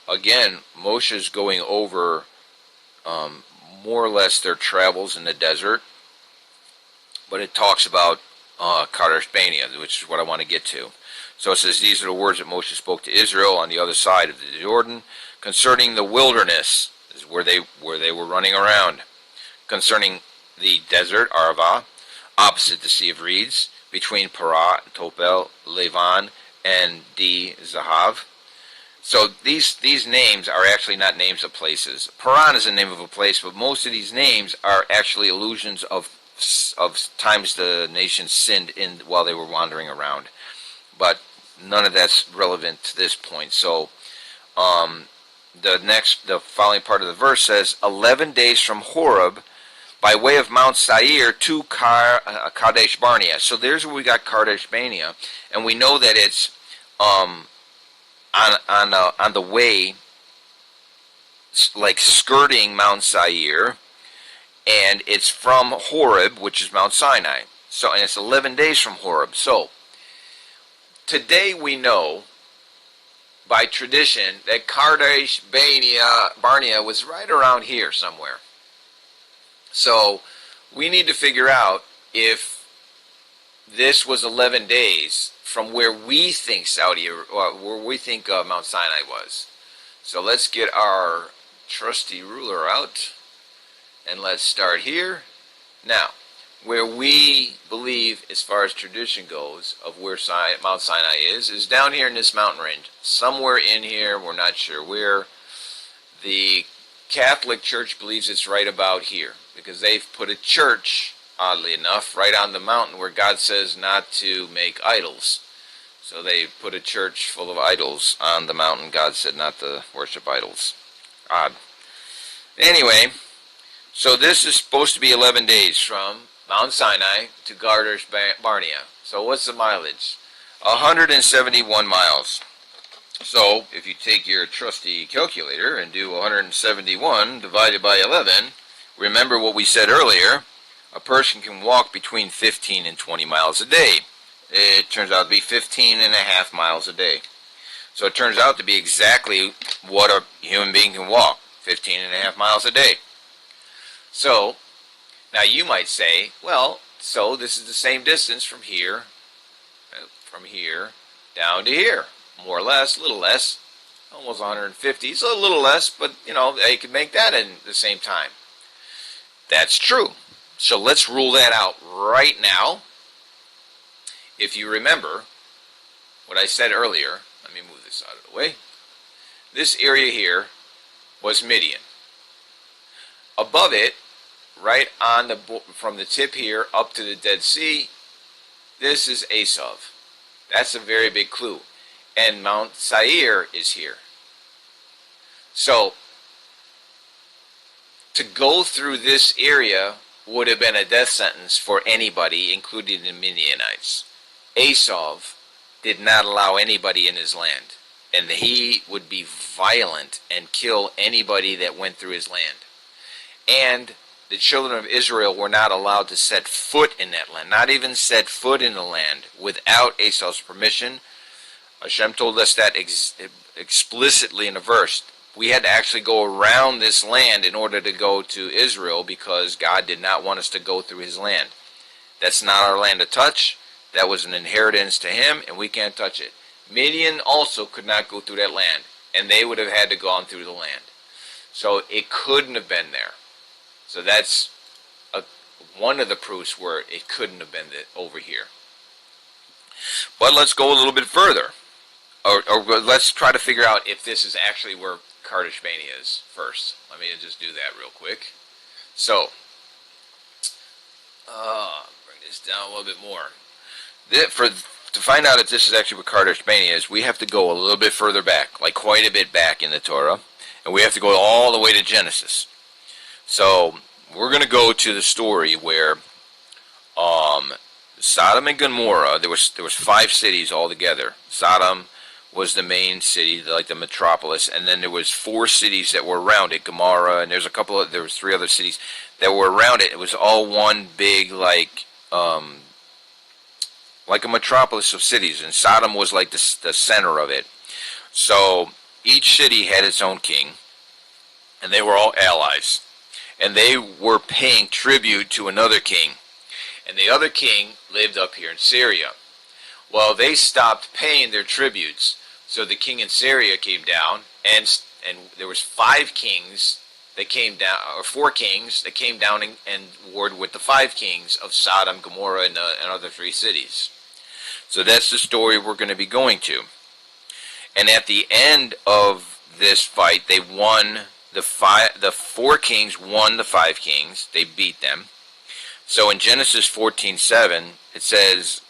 again, Moshe is going over more or less their travels in the desert, but it talks about Kadesh Barnea, which is what I want to get to. So it says, these are the words that Moshe spoke to Israel on the other side of the Jordan concerning the wilderness, is where they were running around, concerning the desert, Arava, opposite the Sea of Reeds, between Parah, Topel, Levan, and Di Zahav. So these names are actually not names of places. Paran is the name of a place, but most of these names are actually allusions of times the nation sinned in while they were wandering around, but none of that's relevant to this point. So the following part of the verse says, 11 days from Horeb, by way of Mount Sinai to Kadesh Barnea. So there's where we got Kadesh Barnea, and we know that it's on the way, like skirting Mount Sinai, and it's from Horeb, which is Mount Sinai. So, and it's 11 days from Horeb. So today we know by tradition that Kadesh Barnea was right around here somewhere. So we need to figure out if this was 11 days from where we think Mount Sinai was. So let's get our trusty ruler out and let's start here. Now, where we believe, as far as tradition goes, of where Mount Sinai is down here in this mountain range. Somewhere in here, we're not sure where. The Catholic Church believes it's right about here, because they've put a church, oddly enough, right on the mountain where God says not to make idols. So they put a church full of idols on the mountain God said not to worship idols. Odd. Anyway, so this is supposed to be 11 days from Mount Sinai to Kadesh Barnea. So what's the mileage? 171 miles. So if you take your trusty calculator and do 171 divided by 11, remember what we said earlier, a person can walk between 15 and 20 miles a day. It turns out to be 15 and a half miles a day. So it turns out to be exactly what a human being can walk, 15 and a half miles a day. So now you might say, well, so this is the same distance from here down to here, more or less, a little less, almost 150, so a little less, but they could make that in the same time. That's true. So let's rule that out right now. If you remember what I said earlier, let me move this out of the way. This area here was Midian. Above it, right on from the tip here up to the Dead Sea, this is Esav. That's a very big clue. And Mount Seir is here. So to go through this area would have been a death sentence for anybody, including the Midianites. Esav did not allow anybody in his land, and he would be violent and kill anybody that went through his land. And the children of Israel were not allowed to set foot in that land, not even set foot in the land without Esau's permission. Hashem told us that explicitly in a verse. We had to actually go around this land in order to go to Israel because God did not want us to go through his land. That's not our land to touch. That was an inheritance to him, and we can't touch it. Midian also could not go through that land, and they would have had to go on through the land. So it couldn't have been there. So that's one of the proofs where it couldn't have been over here. But let's go a little bit further. Or let's try to figure out if this is actually where Kadesh Barnea is first. Let me just do that real quick. So, bring this down a little bit more. To find out if this is actually where Kadesh Barnea is, we have to go a little bit further back, like quite a bit back in the Torah, and we have to go all the way to Genesis. So we're going to go to the story where Sodom and Gomorrah. There was 5 cities altogether. Sodom was the main city, like the metropolis, and then there was 4 cities that were around it. Gomorrah, and there was 3 other cities that were around it. It was all one big like a metropolis of cities, and Sodom was like the center of it. So each city had its own king, and they were all allies, and they were paying tribute to another king, and the other king lived up here in Syria. Well, they stopped paying their tributes, so the king in Syria came down, and there was 5 kings that came down, or 4 kings that came down and warred with the 5 kings of Sodom, Gomorrah, and other 3 cities. So that's the story we're going to be going to. And at the end of this fight, they won. The 4 kings won the 5 kings. They beat them. So in Genesis 14:7, it says,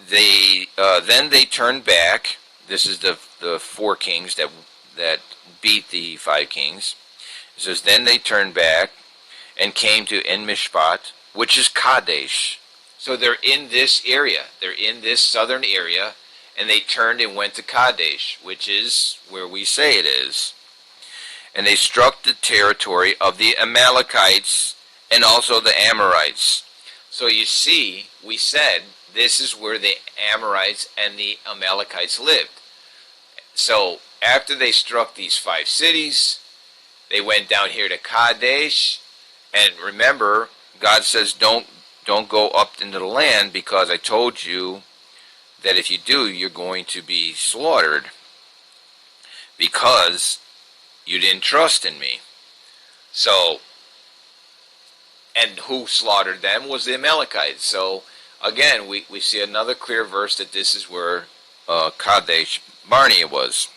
then they turned back. This is the four kings that beat the five kings. It says, then they turned back and came to En Mishpat, which is Kadesh. So they're in this area. They're in this southern area, and they turned and went to Kadesh, which is where we say it is. And they struck the territory of the Amalekites and also the Amorites. So you see, we said this is where the Amorites and the Amalekites lived. So after they struck these five cities, they went down here to Kadesh. And remember, God says, don't go up into the land, because I told you that if you do, you're going to be slaughtered, because you didn't trust in me. So, and who slaughtered them was the Amalekites. So again, we see another clear verse that this is where Kadesh Barnea was.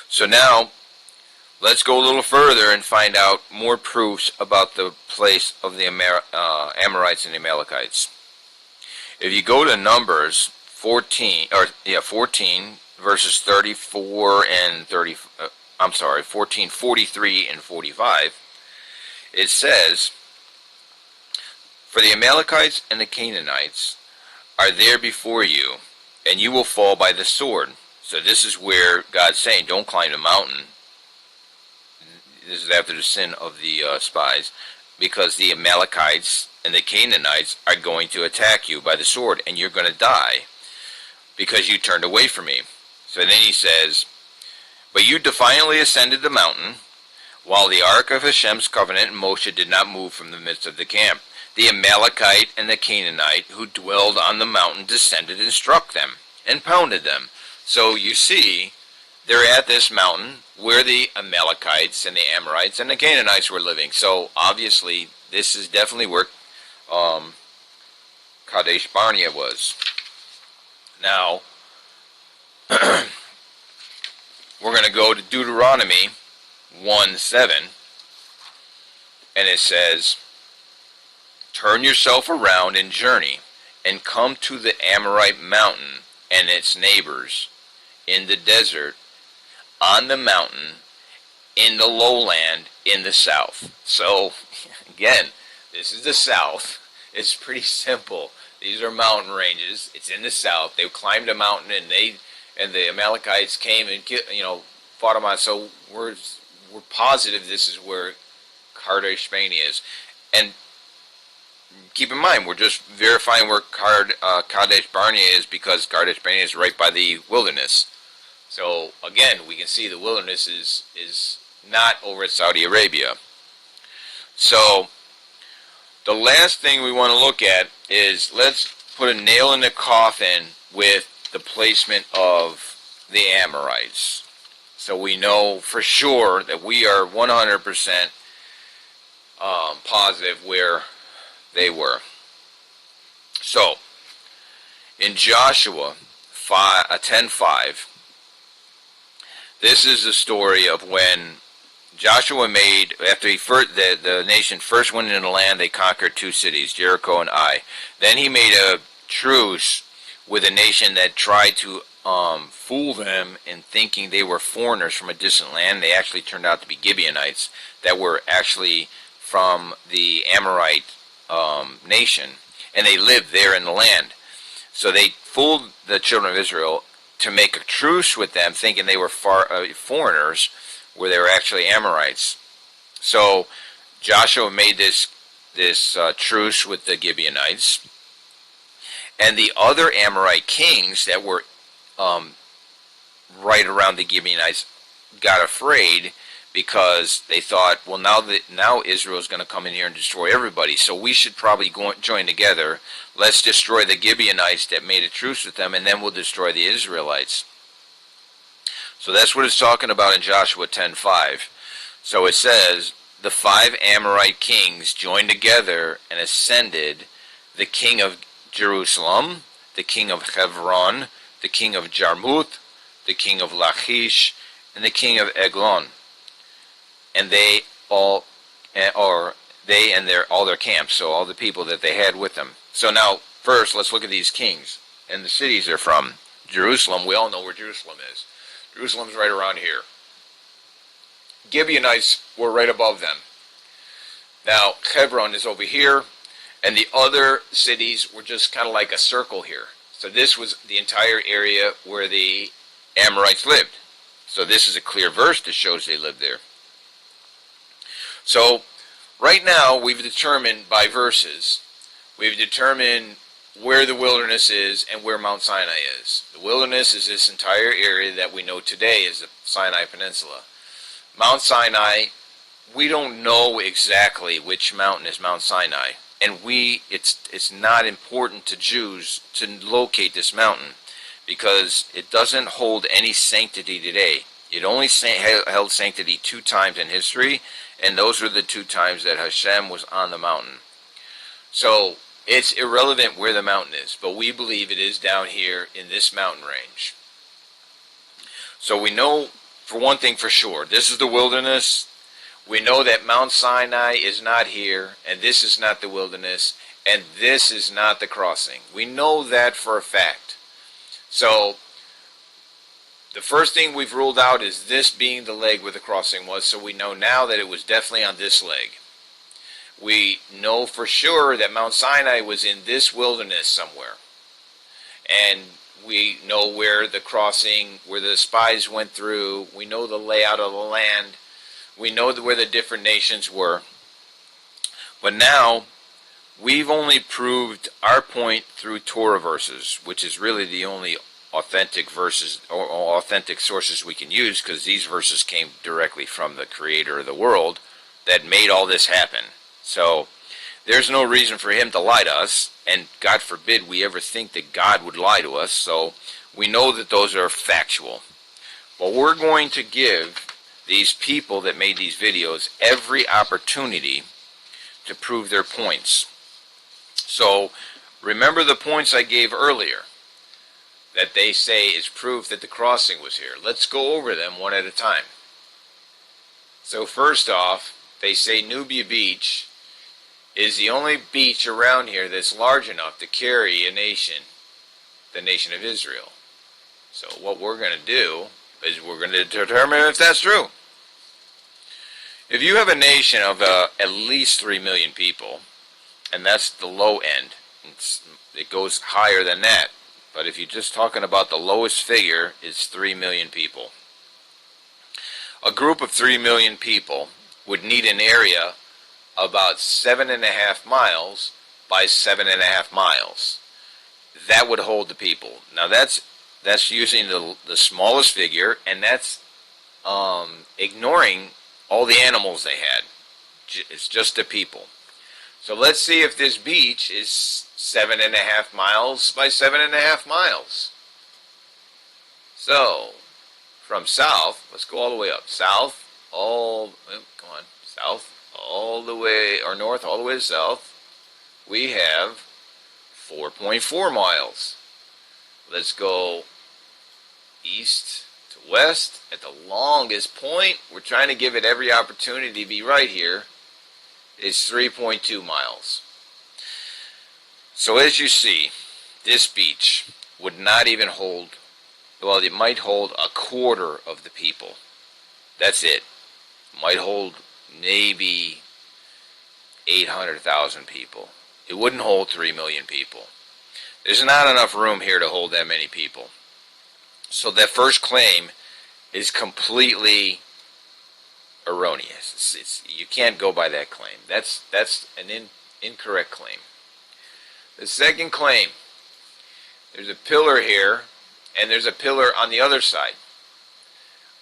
So now, let's go a little further and find out more proofs about the place of the Amorites and the Amalekites. If you go to Numbers 14, verses 34 and 14, 43 and 45, it says, for the Amalekites and the Canaanites are there before you, and you will fall by the sword. So this is where God's saying, don't climb the mountain. This is after the sin of the spies, because the Amalekites and the Canaanites are going to attack you by the sword, and you're going to die because you turned away from me. So then he says, but you defiantly ascended the mountain, while the ark of Hashem's covenant and Moshe did not move from the midst of the camp. The Amalekite and the Canaanite who dwelled on the mountain descended and struck them and pounded them. So you see, they're at this mountain where the Amalekites and the Amorites and the Canaanites were living. So obviously, this is definitely where Kadesh Barnea was. Now, we're going to go to Deuteronomy 1:7, and it says, turn yourself around and journey, and come to the Amorite mountain and its neighbors, in the desert, on the mountain, in the lowland, in the south. So, again, this is the south. It's pretty simple. These are mountain ranges. It's in the south. They climbed a mountain, and the Amalekites came and fought them out. So we're positive this is where Kadesh Barnea is. And keep in mind, we're just verifying where Kadesh Barnea is, because Kadesh Barnea is right by the wilderness. So again, we can see the wilderness is not over at Saudi Arabia. So the last thing we want to look at is, let's put a nail in the coffin with the placement of the Amorites. So we know for sure that we are 100% positive where they were. So, in Joshua 10:5, this is the story of when Joshua made, after the nation first went into the land, they conquered two cities, Jericho and Ai. Then he made a truce with a nation that tried to fool them in thinking they were foreigners from a distant land. They actually turned out to be Gibeonites that were actually from the Amorite nation, and they lived there in the land. So they fooled the children of Israel to make a truce with them, thinking they were foreigners, where they were actually Amorites. So Joshua made this truce with the Gibeonites, and the other Amorite kings that were right around the Gibeonites got afraid, because they thought, well, now Israel is going to come in here and destroy everybody, so we should probably join together. Let's destroy the Gibeonites that made a truce with them, and then we'll destroy the Israelites. So that's what it's talking about in Joshua 10:5. So it says, the 5 Amorite kings joined together and ascended, the king of Jerusalem, the king of Hebron, the king of Jarmuth, the king of Lachish, and the king of Eglon. And they all, they and all their camps, so all the people that they had with them. So now, first, let's look at these kings and the cities they're from. Jerusalem, we all know where Jerusalem is. Jerusalem's right around here. Gibeonites were right above them. Now, Hebron is over here, and the other cities were just kind of like a circle here. So this was the entire area where the Amorites lived. So this is a clear verse that shows they lived there. So right now we've determined by verses, we've determined where the wilderness is and where Mount Sinai is. The wilderness is this entire area that we know today as the Sinai Peninsula. Mount Sinai, we don't know exactly which mountain is Mount Sinai. And it's not important to Jews to locate this mountain because it doesn't hold any sanctity today. It only held sanctity 2 times in history, and those were the 2 times that Hashem was on the mountain. So it's irrelevant where the mountain is, but we believe it is down here in this mountain range. So we know, for one thing for sure, this is the wilderness. We know that Mount Sinai is not here, and this is not the wilderness, and this is not the crossing. We know that for a fact. So the first thing we've ruled out is this being the leg where the crossing was, so we know now that it was definitely on this leg. We know for sure that Mount Sinai was in this wilderness somewhere. And we know where the crossing, where the spies went through. We know the layout of the land. We know where the different nations were. But now, we've only proved our point through Torah verses, which is really the only authentic verses or authentic sources we can use, because these verses came directly from the creator of the world that made all this happen. So there's no reason for him to lie to us, and God forbid we ever think that God would lie to us, so we know that those are factual. But we're going to give these people that made these videos every opportunity to prove their points. So remember the points I gave earlier that they say is proof that the crossing was here. Let's go over them one at a time. So first off, they say Nubia Beach is the only beach around here that's large enough to carry a nation, the nation of Israel. So what we're going to do is we're going to determine if that's true. If you have a nation of at least 3 million people, and that's the low end, it goes higher than that, but if you're just talking about the lowest figure, it's 3 million people. A group of 3 million people would need an area about 7.5 miles by 7.5 miles. That would hold the people. Now that's using the smallest figure, and that's ignoring all the animals they had. It's just the people. So let's see if this beach is 7.5 miles by 7.5 miles. So from south, let's go all the way up. South, south, all the way, or north, all the way to south, we have 4.4 miles. Let's go east to west. At the longest point, we're trying to give it every opportunity to be right here, is 3.2 miles. So as you see, this beach would not even hold, well, it might hold a quarter of the people. That's it. It might hold maybe 800,000 people. It wouldn't hold 3 million people. There's not enough room here to hold that many people. So that first claim is completely erroneous. You can't go by that claim. That's an incorrect claim. The second claim, there's a pillar here, and there's a pillar on the other side.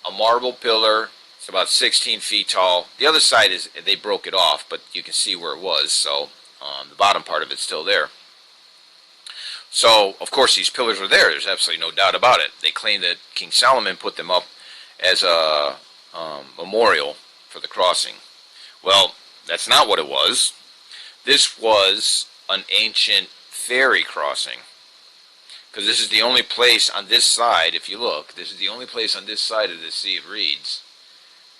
A marble pillar. It's about 16 feet tall. The other side is, they broke it off, but you can see where it was, so the bottom part of it's still there. So, of course, these pillars were there. There's absolutely no doubt about it. They claim that King Solomon put them up as a memorial for the crossing. Well, that's not what it was. This was an ancient ferry crossing. Because this is the only place on this side, if you look, this is the only place on this side of the Sea of Reeds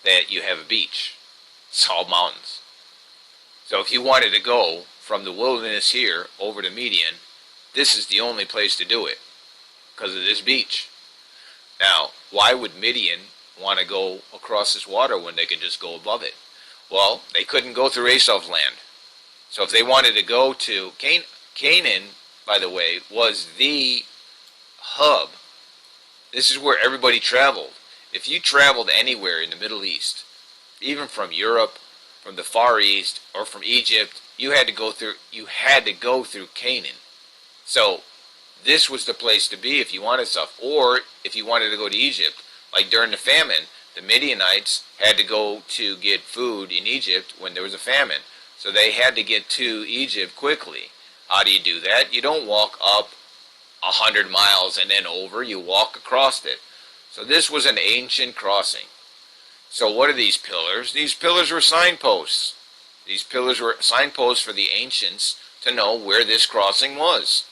that you have a beach. It's all mountains. So if you wanted to go from the wilderness here over to Midian, this is the only place to do it because of this beach. Now, why would Midian want to go across this water when they could just go above it? Well, they couldn't go through Esau's land. So if they wanted to go to Canaan, by the way, was the hub. This is where everybody traveled. If you traveled anywhere in the Middle East, even from Europe, from the Far East, or from Egypt, you had to go through Canaan. So this was the place to be if you wanted stuff. Or if you wanted to go to Egypt, like during the famine, the Midianites had to go to get food in Egypt when there was a famine. So they had to get to Egypt quickly. How do you do that? You don't walk up 100 miles and then over. You walk across it. So this was an ancient crossing. So what are these pillars? These pillars were signposts. These pillars were signposts for the ancients to know where this crossing was.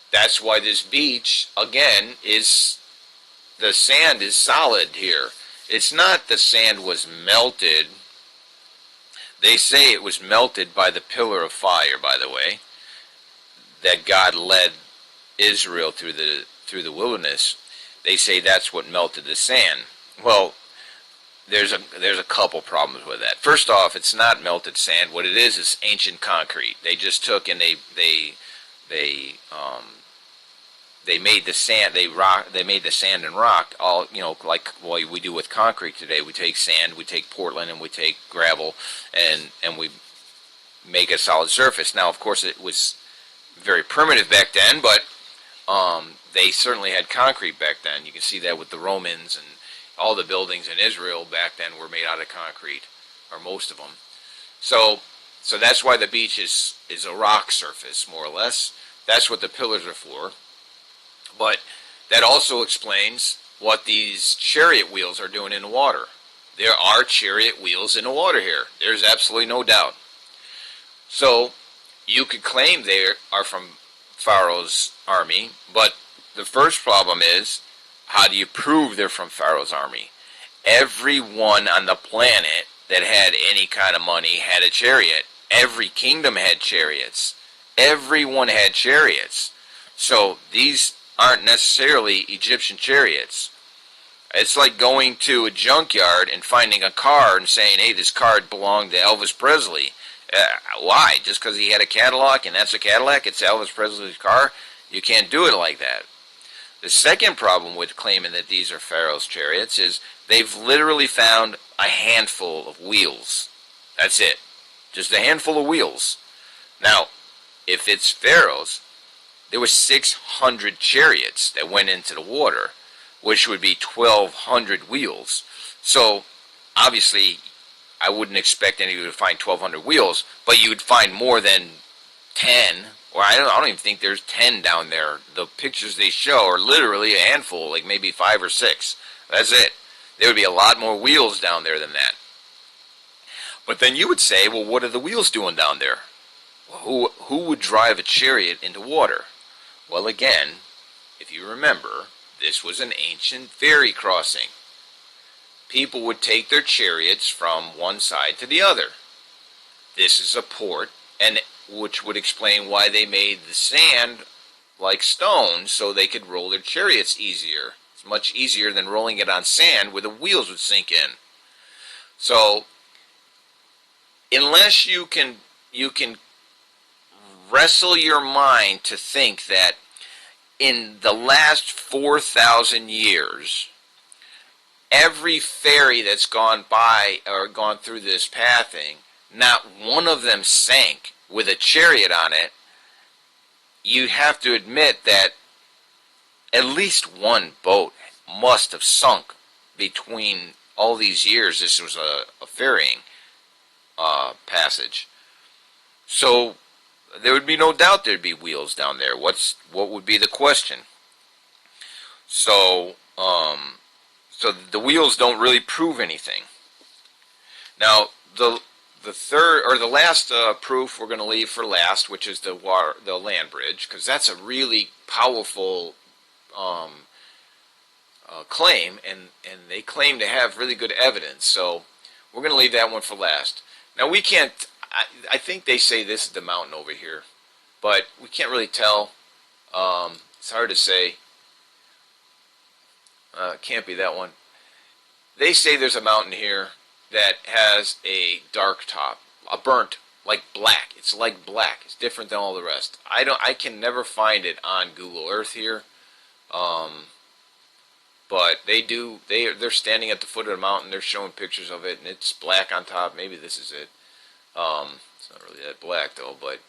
That's why this beach, again, the sand is solid here. It's not the sand was melted. They say it was melted by the pillar of fire, by the way, that God led Israel through the wilderness. They say that's what melted the sand. Well, there's a couple problems with that. First off, it's not melted sand. What it is ancient concrete. They just took and they made the sand. They made the sand and rock all, like we do with concrete today. We take sand, we take Portland, and we take gravel, and we make a solid surface. Now, of course, it was very primitive back then, but they certainly had concrete back then. You can see that with the Romans, and all the buildings in Israel back then were made out of concrete, or most of them. So that's why the beach is a rock surface, more or less. That's what the pillars are for. But that also explains what these chariot wheels are doing in the water. There are chariot wheels in the water here. There's absolutely no doubt. So you could claim they are from Pharaoh's army, but the first problem is, how do you prove they're from Pharaoh's army? Everyone on the planet that had any kind of money had a chariot. Every kingdom had chariots. Everyone had chariots. So these aren't necessarily Egyptian chariots. It's like going to a junkyard and finding a car and saying, hey, this car belonged to Elvis Presley. Why? Just because he had a Cadillac and that's a Cadillac, it's Elvis Presley's car? You can't do it like that. The second problem with claiming that these are Pharaoh's chariots is they've literally found a handful of wheels. That's it. Just a handful of wheels. Now, if it's Pharaoh's, there were 600 chariots that went into the water, which would be 1,200 wheels. So, obviously, I wouldn't expect anyone to find 1,200 wheels, but you would find more than 10, or I don't even think there's 10 down there. The pictures they show are literally a handful, like maybe 5 or 6. That's it. There would be a lot more wheels down there than that. But then you would say, well, what are the wheels doing down there? Well, who would drive a chariot into water? Well, again, if you remember, this was an ancient ferry crossing. People would take their chariots from one side to the other. This is a port, and which would explain why they made the sand like stone so they could roll their chariots easier. It's much easier than rolling it on sand where the wheels would sink in. So, unless you can wrestle your mind to think that in the last 4,000 years, every ferry that's gone by or gone through this pathing, not one of them sank with a chariot on it, you have to admit that at least one boat must have sunk between all these years. This was a ferrying passage. So there would be no doubt there'd be wheels down there. What would be the question? So the wheels don't really prove anything. Now the third or the last proof we're going to leave for last, which is the land bridge, because that's a really powerful claim, and they claim to have really good evidence. So we're going to leave that one for last. Now we can't, I think they say this is the mountain over here, but we can't really tell. It's hard to say. It can't be that one. They say there's a mountain here that has a dark top, a burnt, like black. It's like black. It's different than all the rest. I can never find it on Google Earth here. But they're standing at the foot of the mountain. They're showing pictures of it, and it's black on top. Maybe this is it. It's not really that black though, but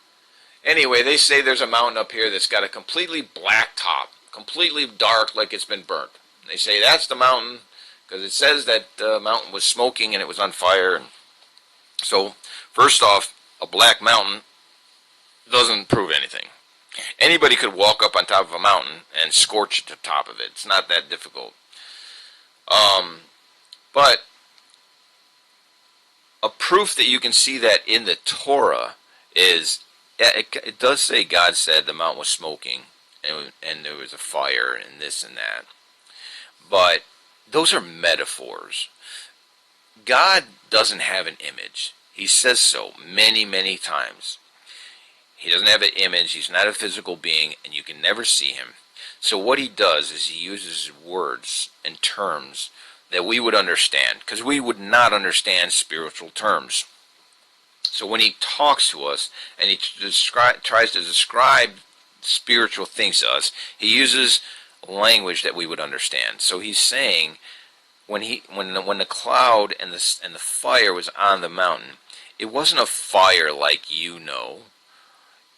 anyway, they say there's a mountain up here that's got a completely black top, completely dark, like it's been burnt. They say that's the mountain because it says that the mountain was smoking and it was on fire. And so, first off, a black mountain doesn't prove anything. Anybody could walk up on top of a mountain and scorch the top of it. It's not that difficult. But a proof that you can see that in the Torah is, it does say God said the mountain was smoking and there was a fire and this and that. But those are metaphors. God doesn't have an image. He says so many, many times. He doesn't have an image. He's not a physical being, and you can never see him. So what he does is he uses words and terms that we would understand, because we would not understand spiritual terms. So when he talks to us and he tries to describe spiritual things to us, he uses language that we would understand. So he's saying when the cloud and the fire was on the mountain, it wasn't a fire like you know.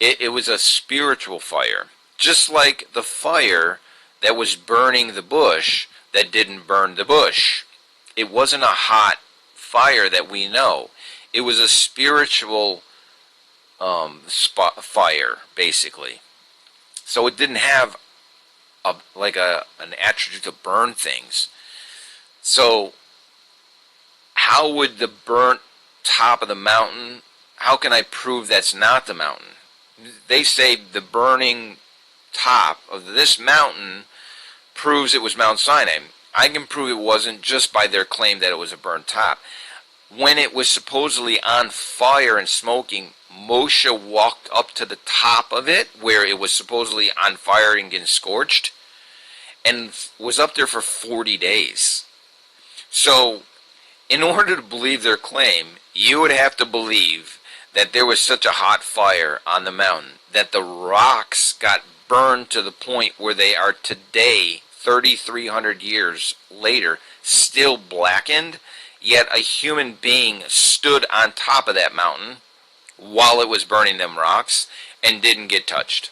It was a spiritual fire, just like the fire that was burning the bush that didn't burn the bush. It wasn't a hot fire that we know. It was a spiritual fire, basically. So it didn't have an attribute to burn things. So how would the burnt top of the mountain, how can I prove that's not the mountain? They say the burning top of this mountain proves it was Mount Sinai. I can prove it wasn't just by their claim that it was a burnt top. When it was supposedly on fire and smoking, Moshe walked up to the top of it, where it was supposedly on fire and getting scorched, and was up there for 40 days. So, in order to believe their claim, you would have to believe that there was such a hot fire on the mountain that the rocks got burned to the point where they are today, 3,300 years later, still blackened, yet a human being stood on top of that mountain while it was burning them rocks and didn't get touched.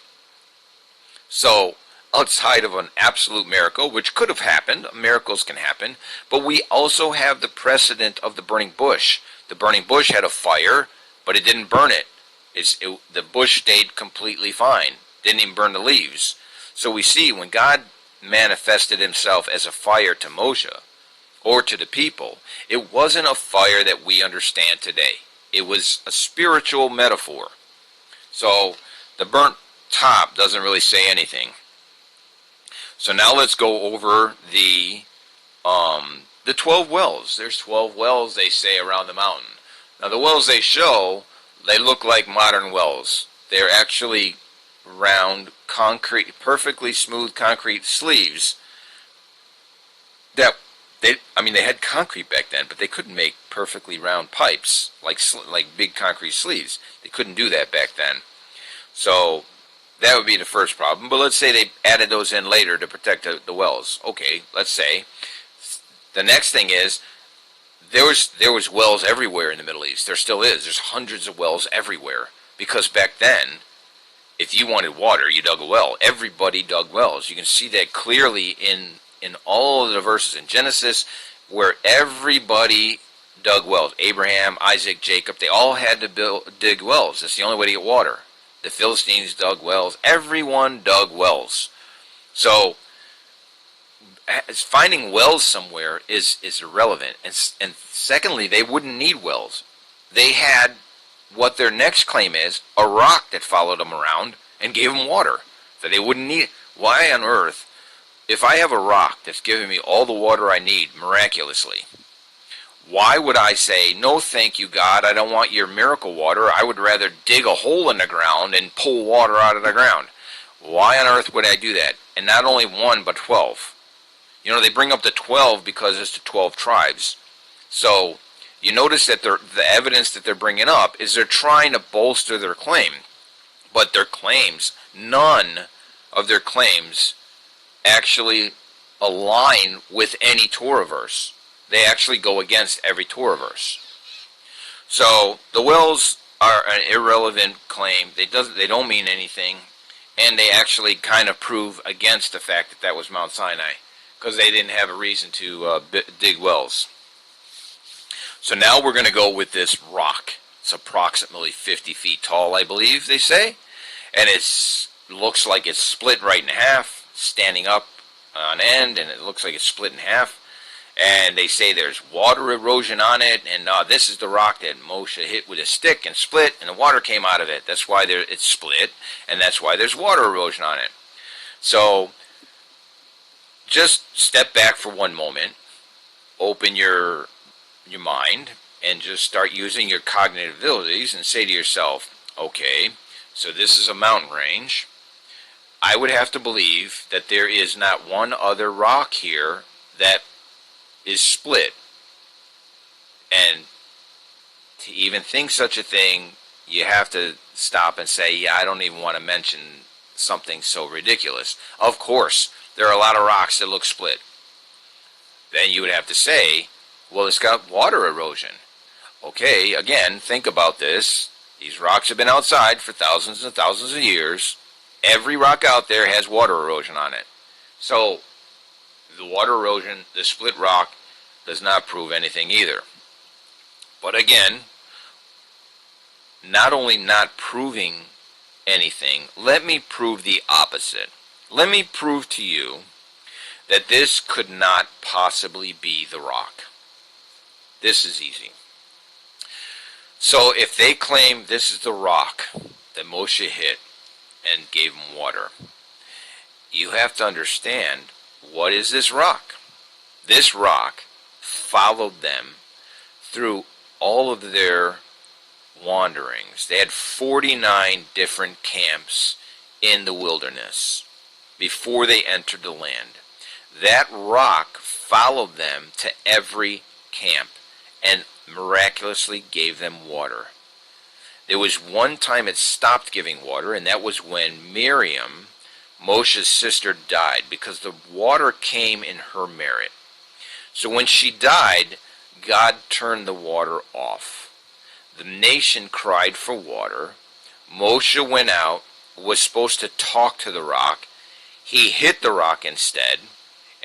So, outside of an absolute miracle, which could have happened, miracles can happen, but we also have the precedent of the burning bush. The burning bush had a fire, but it didn't burn it. The bush stayed completely fine. Didn't even burn the leaves. So we see when God manifested himself as a fire to Moshe, or to the people, it wasn't a fire that we understand today. It was a spiritual metaphor. So the burnt top doesn't really say anything. So now let's go over the 12 wells. There's 12 wells, they say, around the mountain. Now the wells they show, they look like modern wells. They're actually round, concrete, perfectly smooth concrete sleeves. They had concrete back then, but they couldn't make perfectly round pipes like big concrete sleeves. They couldn't do that back then. So that would be the first problem. But let's say they added those in later to protect the wells. Okay, let's say. The next thing is, there was wells everywhere in the Middle East. There still is. There's hundreds of wells everywhere. Because back then, if you wanted water, you dug a well. Everybody dug wells. You can see that clearly in all of the verses in Genesis, where everybody dug wells. Abraham, Isaac, Jacob, they all had to dig wells. That's the only way to get water. The Philistines dug wells. Everyone dug wells. So finding wells somewhere is irrelevant. And secondly, they wouldn't need wells. They had what their next claim is, a rock that followed them around and gave them water. So they wouldn't need it. Why on earth, if I have a rock that's giving me all the water I need miraculously, Why would I say, no thank you, God, I don't want your miracle water, I would rather dig a hole in the ground and pull water out of the ground? Why on earth would I do that? And not only one, but 12. You know, they bring up the 12 because it's the 12 tribes. So you notice that the evidence that they're bringing up is they're trying to bolster their claim. But their claims, none of their claims actually align with any Torah verse. They actually go against every Torah verse. So the wells are an irrelevant claim. They don't mean anything, and they actually kind of prove against the fact that that was Mount Sinai, because they didn't have a reason to dig wells. So now we're going to go with this rock. It's approximately 50 feet tall, I believe they say, and it looks like it's split right in half, standing up on end, and it looks like it's split in half. And they say there's water erosion on it, and this is the rock that Moshe hit with a stick and split, and the water came out of it. That's why it's split, and that's why there's water erosion on it. So just step back for one moment, open your mind, and just start using your cognitive abilities and say to yourself, okay, so this is a mountain range. I would have to believe that there is not one other rock here that is split. And to even think such a thing, you have to stop and say, yeah, I don't even want to mention something so ridiculous. Of course, there are a lot of rocks that look split. Then you would have to say, well, it's got water erosion. Okay, again, think about this. These rocks have been outside for thousands and thousands of years. Every rock out there has water erosion on it. So the water erosion, the split rock, does not prove anything either. But again, not only not proving anything, let me prove the opposite. Let me prove to you that this could not possibly be the rock. This is easy. So if they claim this is the rock that Moshe hit and gave him water, you have to understand, what is this rock? This rock followed them through all of their wanderings. They had 49 different camps in the wilderness before they entered the land. That rock followed them to every camp and miraculously gave them water. There was one time it stopped giving water, and that was when Miriam, Moshe's sister, died, because the water came in her merit. So when she died, God turned the water off. The nation cried for water. Moshe went out, was supposed to talk to the rock. He hit the rock instead,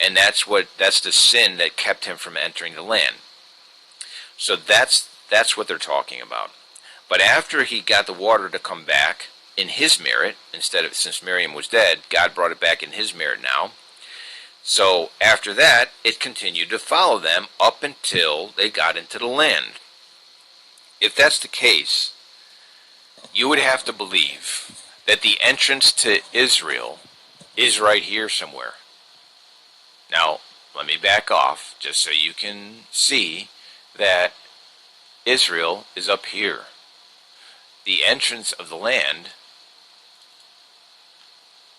and that's the sin that kept him from entering the land. So that's what they're talking about. But after he got the water to come back in his merit, since Miriam was dead, God brought it back in his merit now. So after that, it continued to follow them up until they got into the land. If that's the case, you would have to believe that the entrance to Israel is right here somewhere. Now, let me back off just so you can see that Israel is up here. The entrance of the land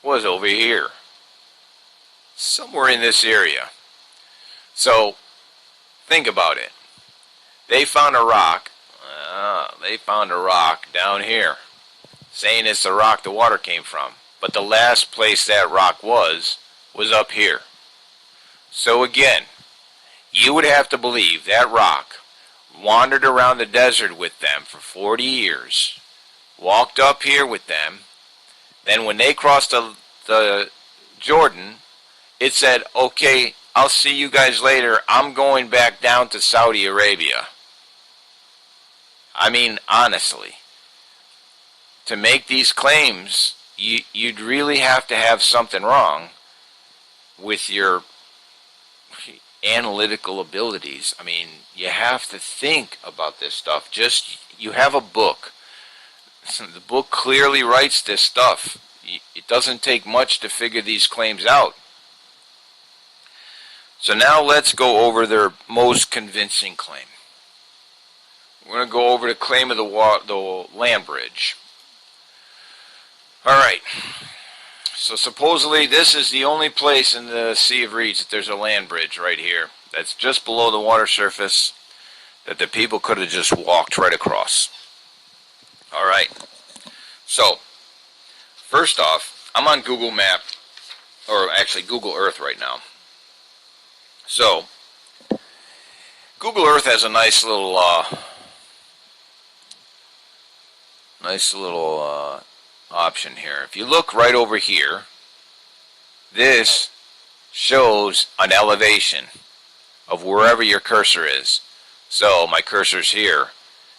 was over here, somewhere in this area. So think about it. They found a rock. They found a rock down here, saying it's the rock the water came from. But the last place that rock was up here. So again, you would have to believe that rock wandered around the desert with them for 40 years, walked up here with them. Then when they crossed the Jordan, it said, okay, I'll see you guys later. I'm going back down to Saudi Arabia. I mean, honestly, to make these claims, you'd really have to have something wrong with your analytical abilities. I mean, you have to think about this stuff. You have a book. The book clearly writes this stuff. It doesn't take much to figure these claims out. So now let's go over their most convincing claim. We're going to go over the claim of the land bridge. All right. So supposedly this is the only place in the Sea of Reeds that there's a land bridge right here. That's just below the water surface that the people could have just walked right across. All right. So, first off, I'm on Google Map, or actually Google Earth right now. So, Google Earth has a nice little option here. If you look right over here, this shows an elevation of wherever your cursor is. So my cursor's here.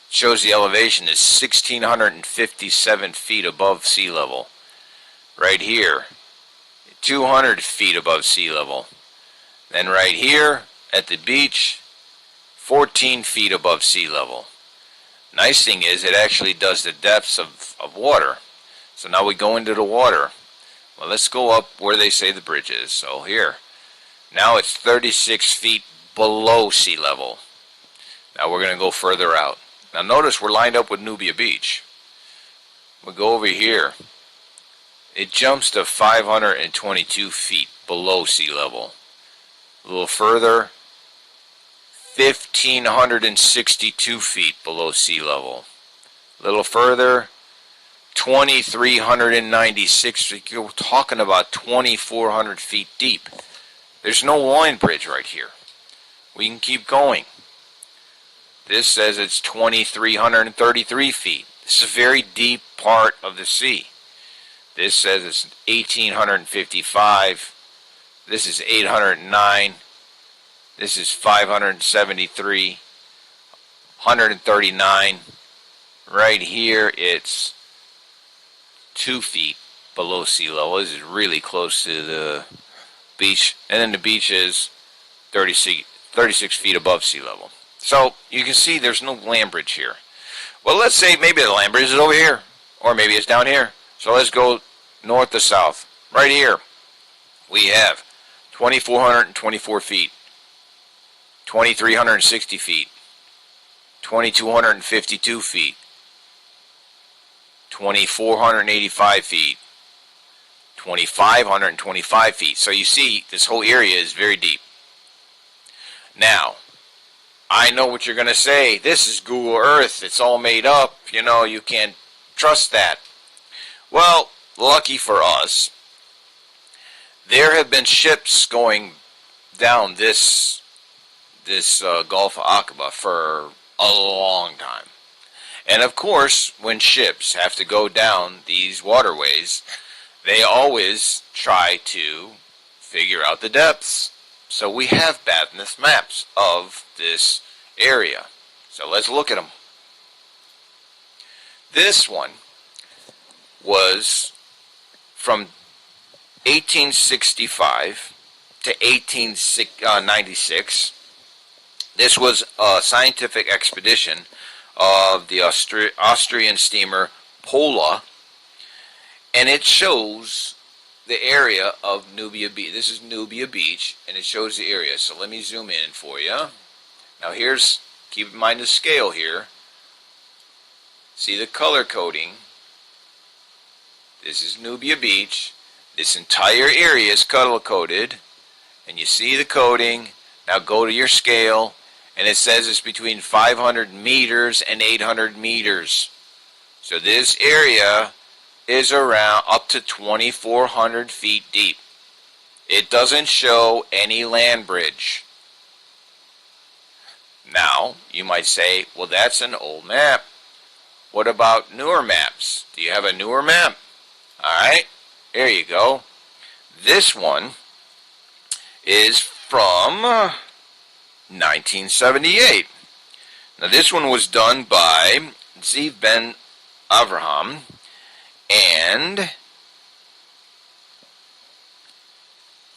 It shows the elevation is 1,657 feet above sea level. Right here, 200 feet above sea level. Then right here at the beach, 14 feet above sea level. Nice thing is it actually does the depths of water. So now we go into the water. Well, let's go up where they say the bridge is. So here. Now it's 36 feet below sea level. Now we're going to go further out. Now notice we're lined up with Nubia Beach. We go over here. It jumps to 522 feet below sea level. A little further, 1,562 feet below sea level. A little further, 2,396 feet. You're talking about 2,400 feet deep. There's no line bridge right here. We can keep going. This says it's 2,333 feet. This is a very deep part of the sea. This says it's 1,855. This is 809. This is 573. 139. Right here it's 2 feet below sea level. This is really close to the beach. And then the beach is 36 feet above sea level. So you can see there's no land bridge here. Well, let's say maybe the land bridge is over here. Or maybe it's down here. So let's go north to south. Right here we have 2,424 feet. 2,360 feet. 2,252 feet. 2,485 feet. 2,525 feet. So you see, this whole area is very deep. Now, I know what you're going to say. This is Google Earth. It's all made up. You know, you can't trust that. Well, lucky for us, there have been ships going down this Gulf of Aqaba for a long time. And of course, when ships have to go down these waterways, they always try to figure out the depths. So we have Bathnus maps of this area. So let's look at them. This one was from 1865 to 1896. This was a scientific expedition of the Austrian steamer Pola, and it shows the area of Nubia Beach. This is Nubia Beach, and it shows the area. So let me zoom in for you. Now here's, keep in mind the scale here. See the color coding. This is Nubia Beach. This entire area is color coded, and you see the coding. Now go to your scale, and it says it's between 500 meters and 800 meters. So this area is around up to 2,400 feet deep. It doesn't show any land bridge. Now, you might say, well, that's an old map. What about newer maps? Do you have a newer map? Alright, there you go. This one is from 1978. Now this one was done by Ziv Ben Avraham, and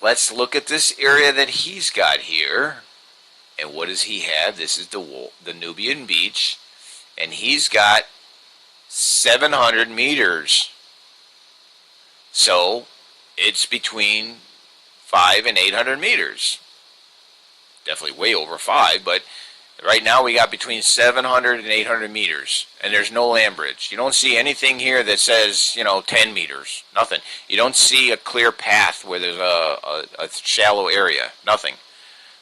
let's look at this area that he's got here. And what does he have? This is the Nubian Beach, and he's got 700 meters. So it's between 5 and 800 meters. Definitely way over 5, but Right now we got between 700 and 800 meters, and there's no land bridge. You don't see anything here that says, 10 meters. Nothing. You don't see a clear path where there's a shallow area. Nothing.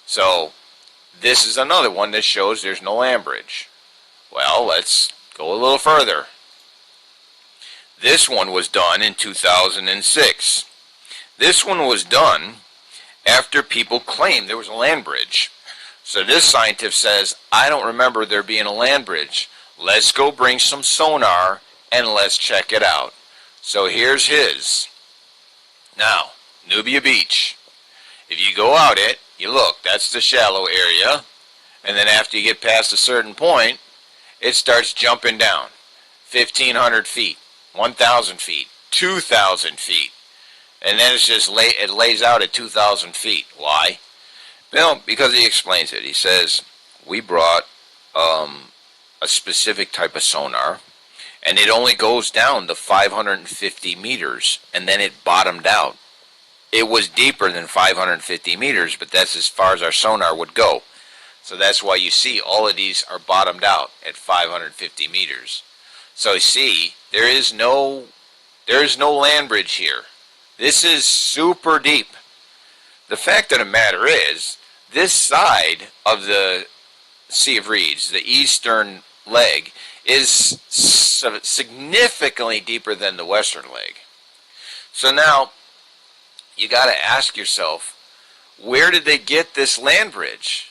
So this is another one that shows there's no land bridge. Well, let's go a little further. This one was done in 2006. This one was done after people claimed there was a land bridge. So this scientist says, I don't remember there being a land bridge. Let's go bring some sonar and let's check it out. So here's his. Now, Nubia Beach. If you go out it, you look, that's the shallow area. And then after you get past a certain point, it starts jumping down. 1,500 feet, 1,000 feet, 2,000 feet. And then it lays out at 2,000 feet. Why? Well, because he explains it. He says, we brought a specific type of sonar, and it only goes down to 550 meters, and then it bottomed out. It was deeper than 550 meters, but that's as far as our sonar would go. So that's why you see all of these are bottomed out at 550 meters. So you see, there is no land bridge here. This is super deep. The fact of the matter is, this side of the Sea of Reeds, the eastern leg, is significantly deeper than the western leg. So now, you got to ask yourself, where did they get this land bridge?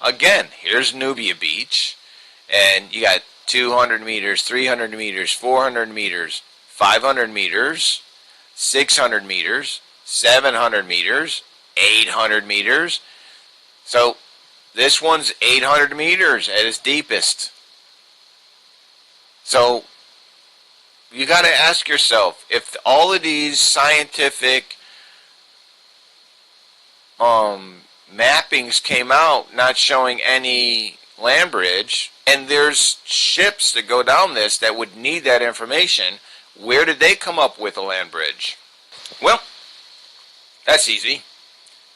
Again, here's Nubia Beach, and you got 200 meters, 300 meters, 400 meters, 500 meters, 600 meters, 700 meters, 800 meters. So this one's 800 meters at its deepest. So you got to ask yourself, if all of these scientific mappings came out not showing any land bridge, and there's ships that go down this that would need that information, where did they come up with a land bridge? Well, that's easy.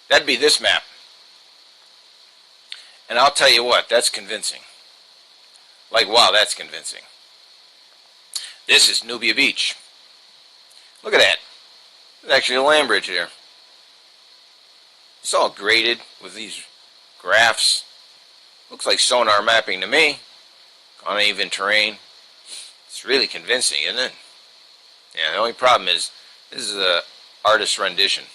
That'd be this map. And I'll tell you what, that's convincing. Like, wow, that's convincing. This is Nubia Beach. Look at that. There's actually a land bridge here. It's all graded with these graphs. Looks like sonar mapping to me. Uneven terrain. It's really convincing, isn't it? Yeah, the only problem is, this is an artist's rendition.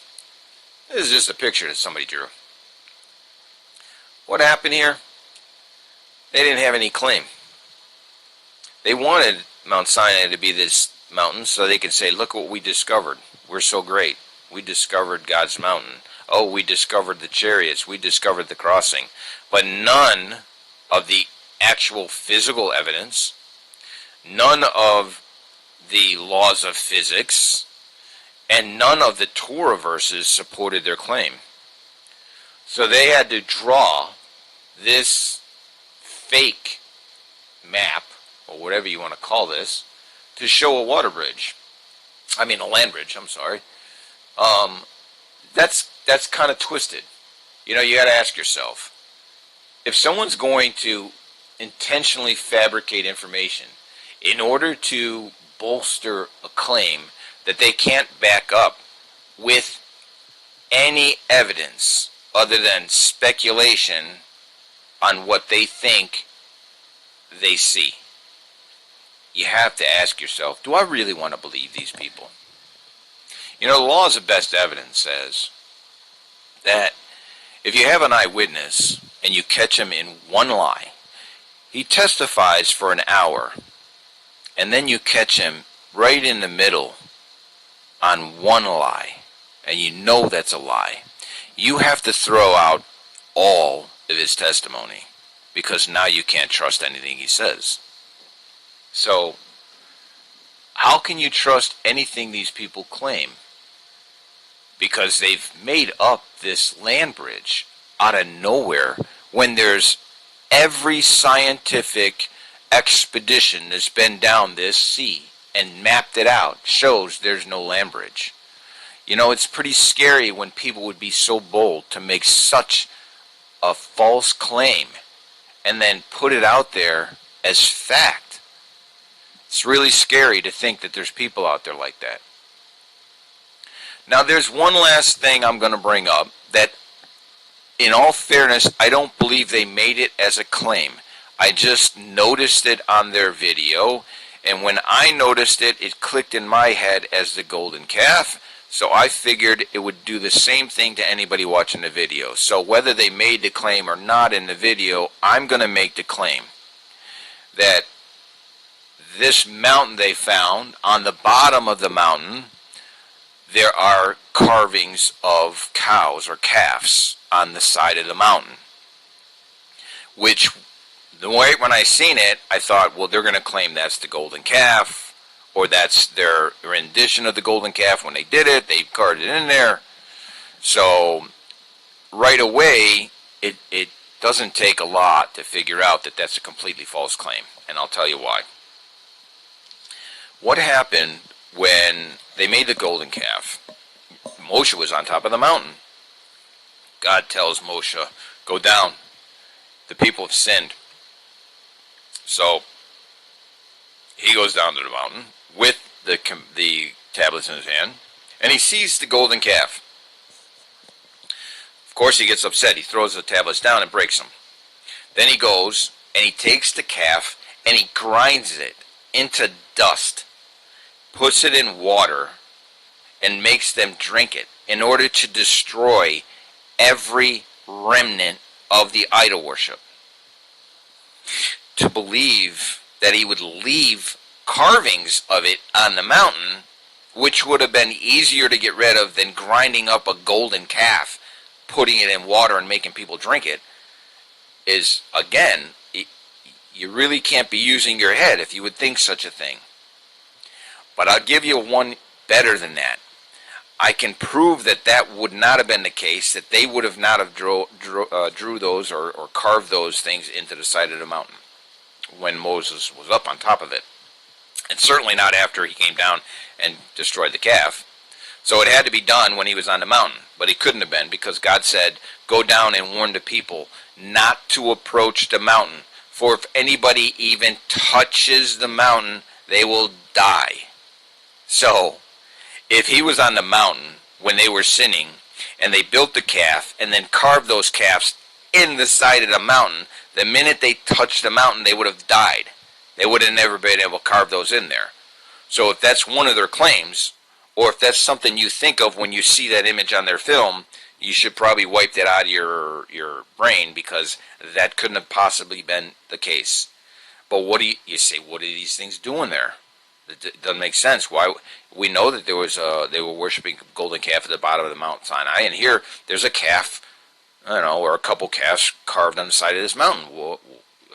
This is just a picture that somebody drew. What happened here? They didn't have any claim. They wanted Mount Sinai to be this mountain so they could say, look what we discovered. We're so great. We discovered God's mountain. Oh, we discovered the chariots. We discovered the crossing. But none of the actual physical evidence, none of the laws of physics, and none of the Torah verses supported their claim. So they had to draw this fake map, or whatever you want to call this, to show a water bridge. I mean, a land bridge, I'm sorry. That's kind of twisted. You got to ask yourself, if someone's going to intentionally fabricate information in order to bolster a claim that they can't back up with any evidence other than speculation on what they think they see, you have to ask yourself, do I really want to believe these people? The laws of best evidence says that if you have an eyewitness and you catch him in one lie, he testifies for an hour, and then you catch him right in the middle on one lie, and you know that's a lie, you have to throw out all of his testimony, because now you can't trust anything he says. So, how can you trust anything these people claim? Because they've made up this land bridge out of nowhere when there's every scientific expedition that's been down this sea and mapped it out shows there's no land bridge. It's pretty scary when people would be so bold to make such a false claim and then put it out there as fact. It's really scary to think that there's people out there like that. Now, there's one last thing I'm going to bring up that, in all fairness, I don't believe they made it as a claim. I just noticed it on their video, and when I noticed it, it clicked in my head as the golden calf, so I figured it would do the same thing to anybody watching the video. So whether they made the claim or not in the video, I'm going to make the claim that this mountain they found, on the bottom of the mountain, there are carvings of cows or calves on the side of the mountain. Which, the way when I seen it, I thought, well, they're going to claim that's the golden calf, or that's their rendition of the golden calf. When they did it, they carved it in there. So, right away, it doesn't take a lot to figure out that that's a completely false claim. And I'll tell you why. What happened when they made the golden calf? Moshe was on top of the mountain. God tells Moshe, go down. The people have sinned. So he goes down to the mountain with the tablets in his hand, and he sees the golden calf. Of course, he gets upset. He throws the tablets down and breaks them. Then he goes and he takes the calf and he grinds it into dust, puts it in water, and makes them drink it in order to destroy every remnant of the idol worship. To believe that he would leave carvings of it on the mountain, which would have been easier to get rid of than grinding up a golden calf, putting it in water and making people drink it, is, again, you really can't be using your head if you would think such a thing. But I'll give you one better than that. I can prove that that would not have been the case, that they would have not have drew those or carved those things into the side of the mountain when Moses was up on top of it. And certainly not after he came down and destroyed the calf. So it had to be done when he was on the mountain. But it couldn't have been, because God said, go down and warn the people not to approach the mountain. For if anybody even touches the mountain, they will die. So, if he was on the mountain when they were sinning, and they built the calf, and then carved those calves in the side of the mountain, the minute they touched the mountain, they would have died. They would have never been able to carve those in there. So if that's one of their claims, or if that's something you think of when you see that image on their film, you should probably wipe that out of your brain, because that couldn't have possibly been the case. But what do you say, what are these things doing there? It doesn't make sense. Why? We know that there was they were worshiping golden calf at the bottom of the Mount Sinai, and here there's a calf, I don't know, or a couple calves carved on the side of this mountain. Well,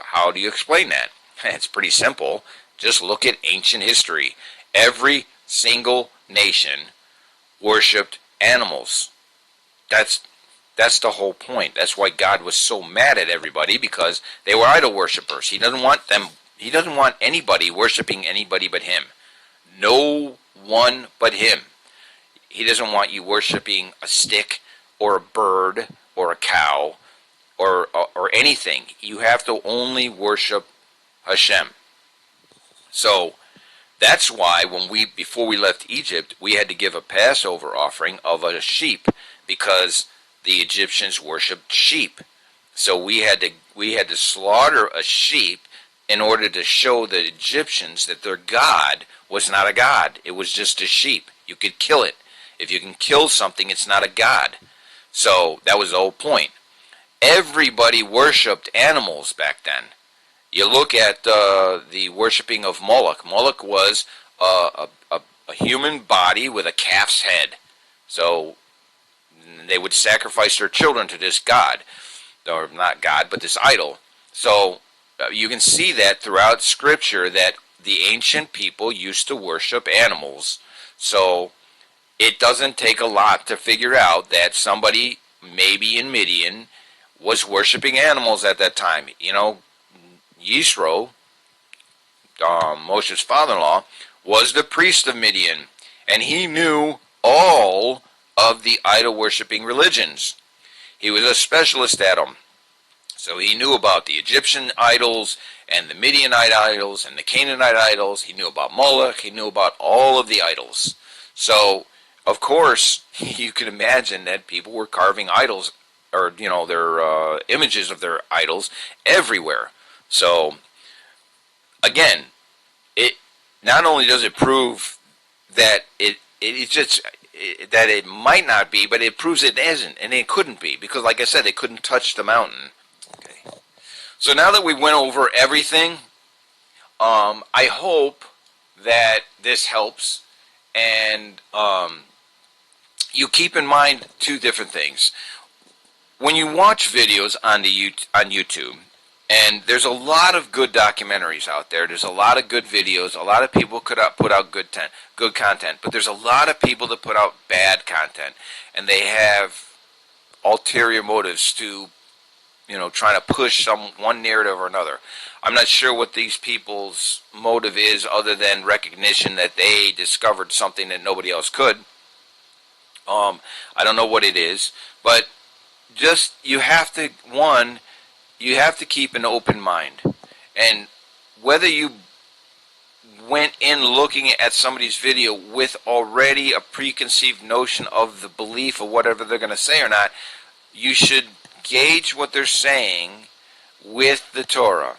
how do you explain that? It's pretty simple. Just look at ancient history. Every single nation worshipped animals. That's the whole point. That's why God was so mad at everybody, because they were idol worshippers. He doesn't want anybody worshiping anybody but him. No one but him. He doesn't want you worshiping a stick or a bird or a cow or anything. You have to only worship Hashem. So that's why before we left Egypt, we had to give a Passover offering of a sheep, because the Egyptians worshipped sheep. So we had to slaughter a sheep in order to show the Egyptians that their God was not a God. It was just a sheep. You could kill it. If you can kill something, it's not a God. So that was the whole point. Everybody worshipped animals back then. You look at the worshipping of Moloch. Moloch was a human body with a calf's head. So they would sacrifice their children to this god, or not god, but this idol. So you can see that throughout Scripture that the ancient people used to worship animals. So it doesn't take a lot to figure out that somebody, maybe in Midian, was worshiping animals at that time. You know, Yisro, Moshe's father-in-law, was the priest of Midian, and he knew all of the idol-worshipping religions. He was a specialist at them. So he knew about the Egyptian idols and the Midianite idols and the Canaanite idols. He knew about Moloch. He knew about all of the idols. So, of course, you can imagine that people were carving idols, or, their images of their idols everywhere. So, again, it not only does it prove that that it might not be, but it proves it isn't, and it couldn't be, because, like I said, they couldn't touch the mountain. Okay. So now that we went over everything, I hope that this helps, and you keep in mind two different things. When you watch videos on YouTube, and there's a lot of good documentaries out there. There's a lot of good videos. A lot of people could put out good content, but there's a lot of people that put out bad content, and they have ulterior motives to, trying to push one narrative or another. I'm not sure what these people's motive is, other than recognition that they discovered something that nobody else could. I don't know what it is, but just you have to keep an open mind. And whether you went in looking at somebody's video with already a preconceived notion of the belief of whatever they're going to say or not, you should gauge what they're saying with the Torah.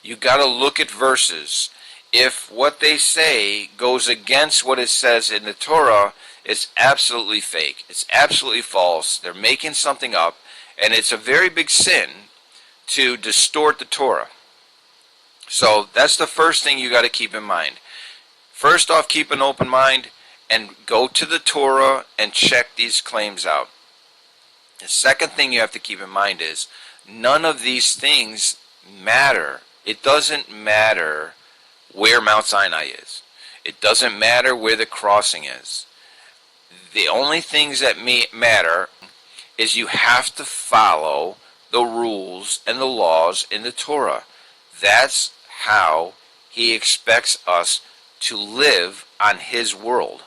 You got to look at verses. If what they say goes against what it says in the Torah, it's absolutely fake. It's absolutely false. They're making something up, and it's a very big sin to distort the Torah. So that's the first thing you got to keep in mind. First off, keep an open mind and go to the Torah and check these claims out. The second thing you have to keep in mind is none of these things matter. It doesn't matter where Mount Sinai is. It doesn't matter where the crossing is. The only things that matter is you have to follow the rules and the laws in the Torah. That's how he expects us to live on his world.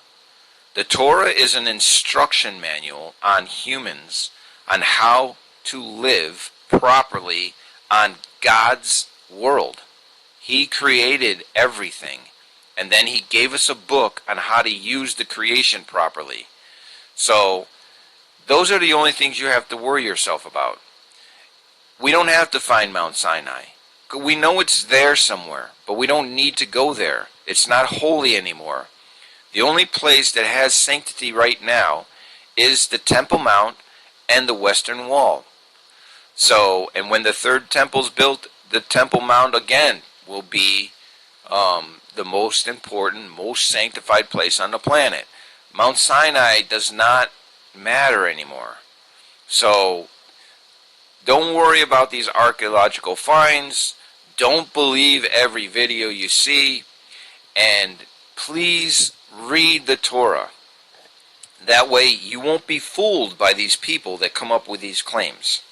The Torah is an instruction manual on humans on how to live properly on God's world. He created everything, and then he gave us a book on how to use the creation properly. So those are the only things you have to worry yourself about. We don't have to find Mount Sinai. We know it's there somewhere, but we don't need to go there. It's not holy anymore. The only place that has sanctity right now is the Temple Mount and the Western Wall. So, and when the third temple's built, the Temple Mount again will be the most important, most sanctified place on the planet. Mount Sinai does not matter anymore. So, don't worry about these archaeological finds. Don't believe every video you see. And please read the Torah. That way you won't be fooled by these people that come up with these claims.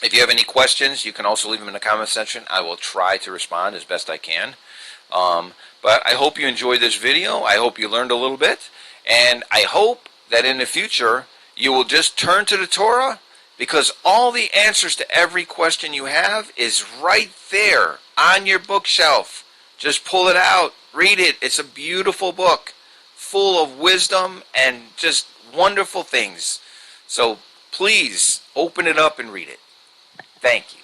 If you have any questions, you can also leave them in the comment section. I will try to respond as best I can. But I hope you enjoyed this video. I hope you learned a little bit. And I hope that in the future you will just turn to the Torah, because all the answers to every question you have is right there on your bookshelf. Just pull it out, read it. It's a beautiful book full of wisdom and just wonderful things. So please open it up and read it. Thank you.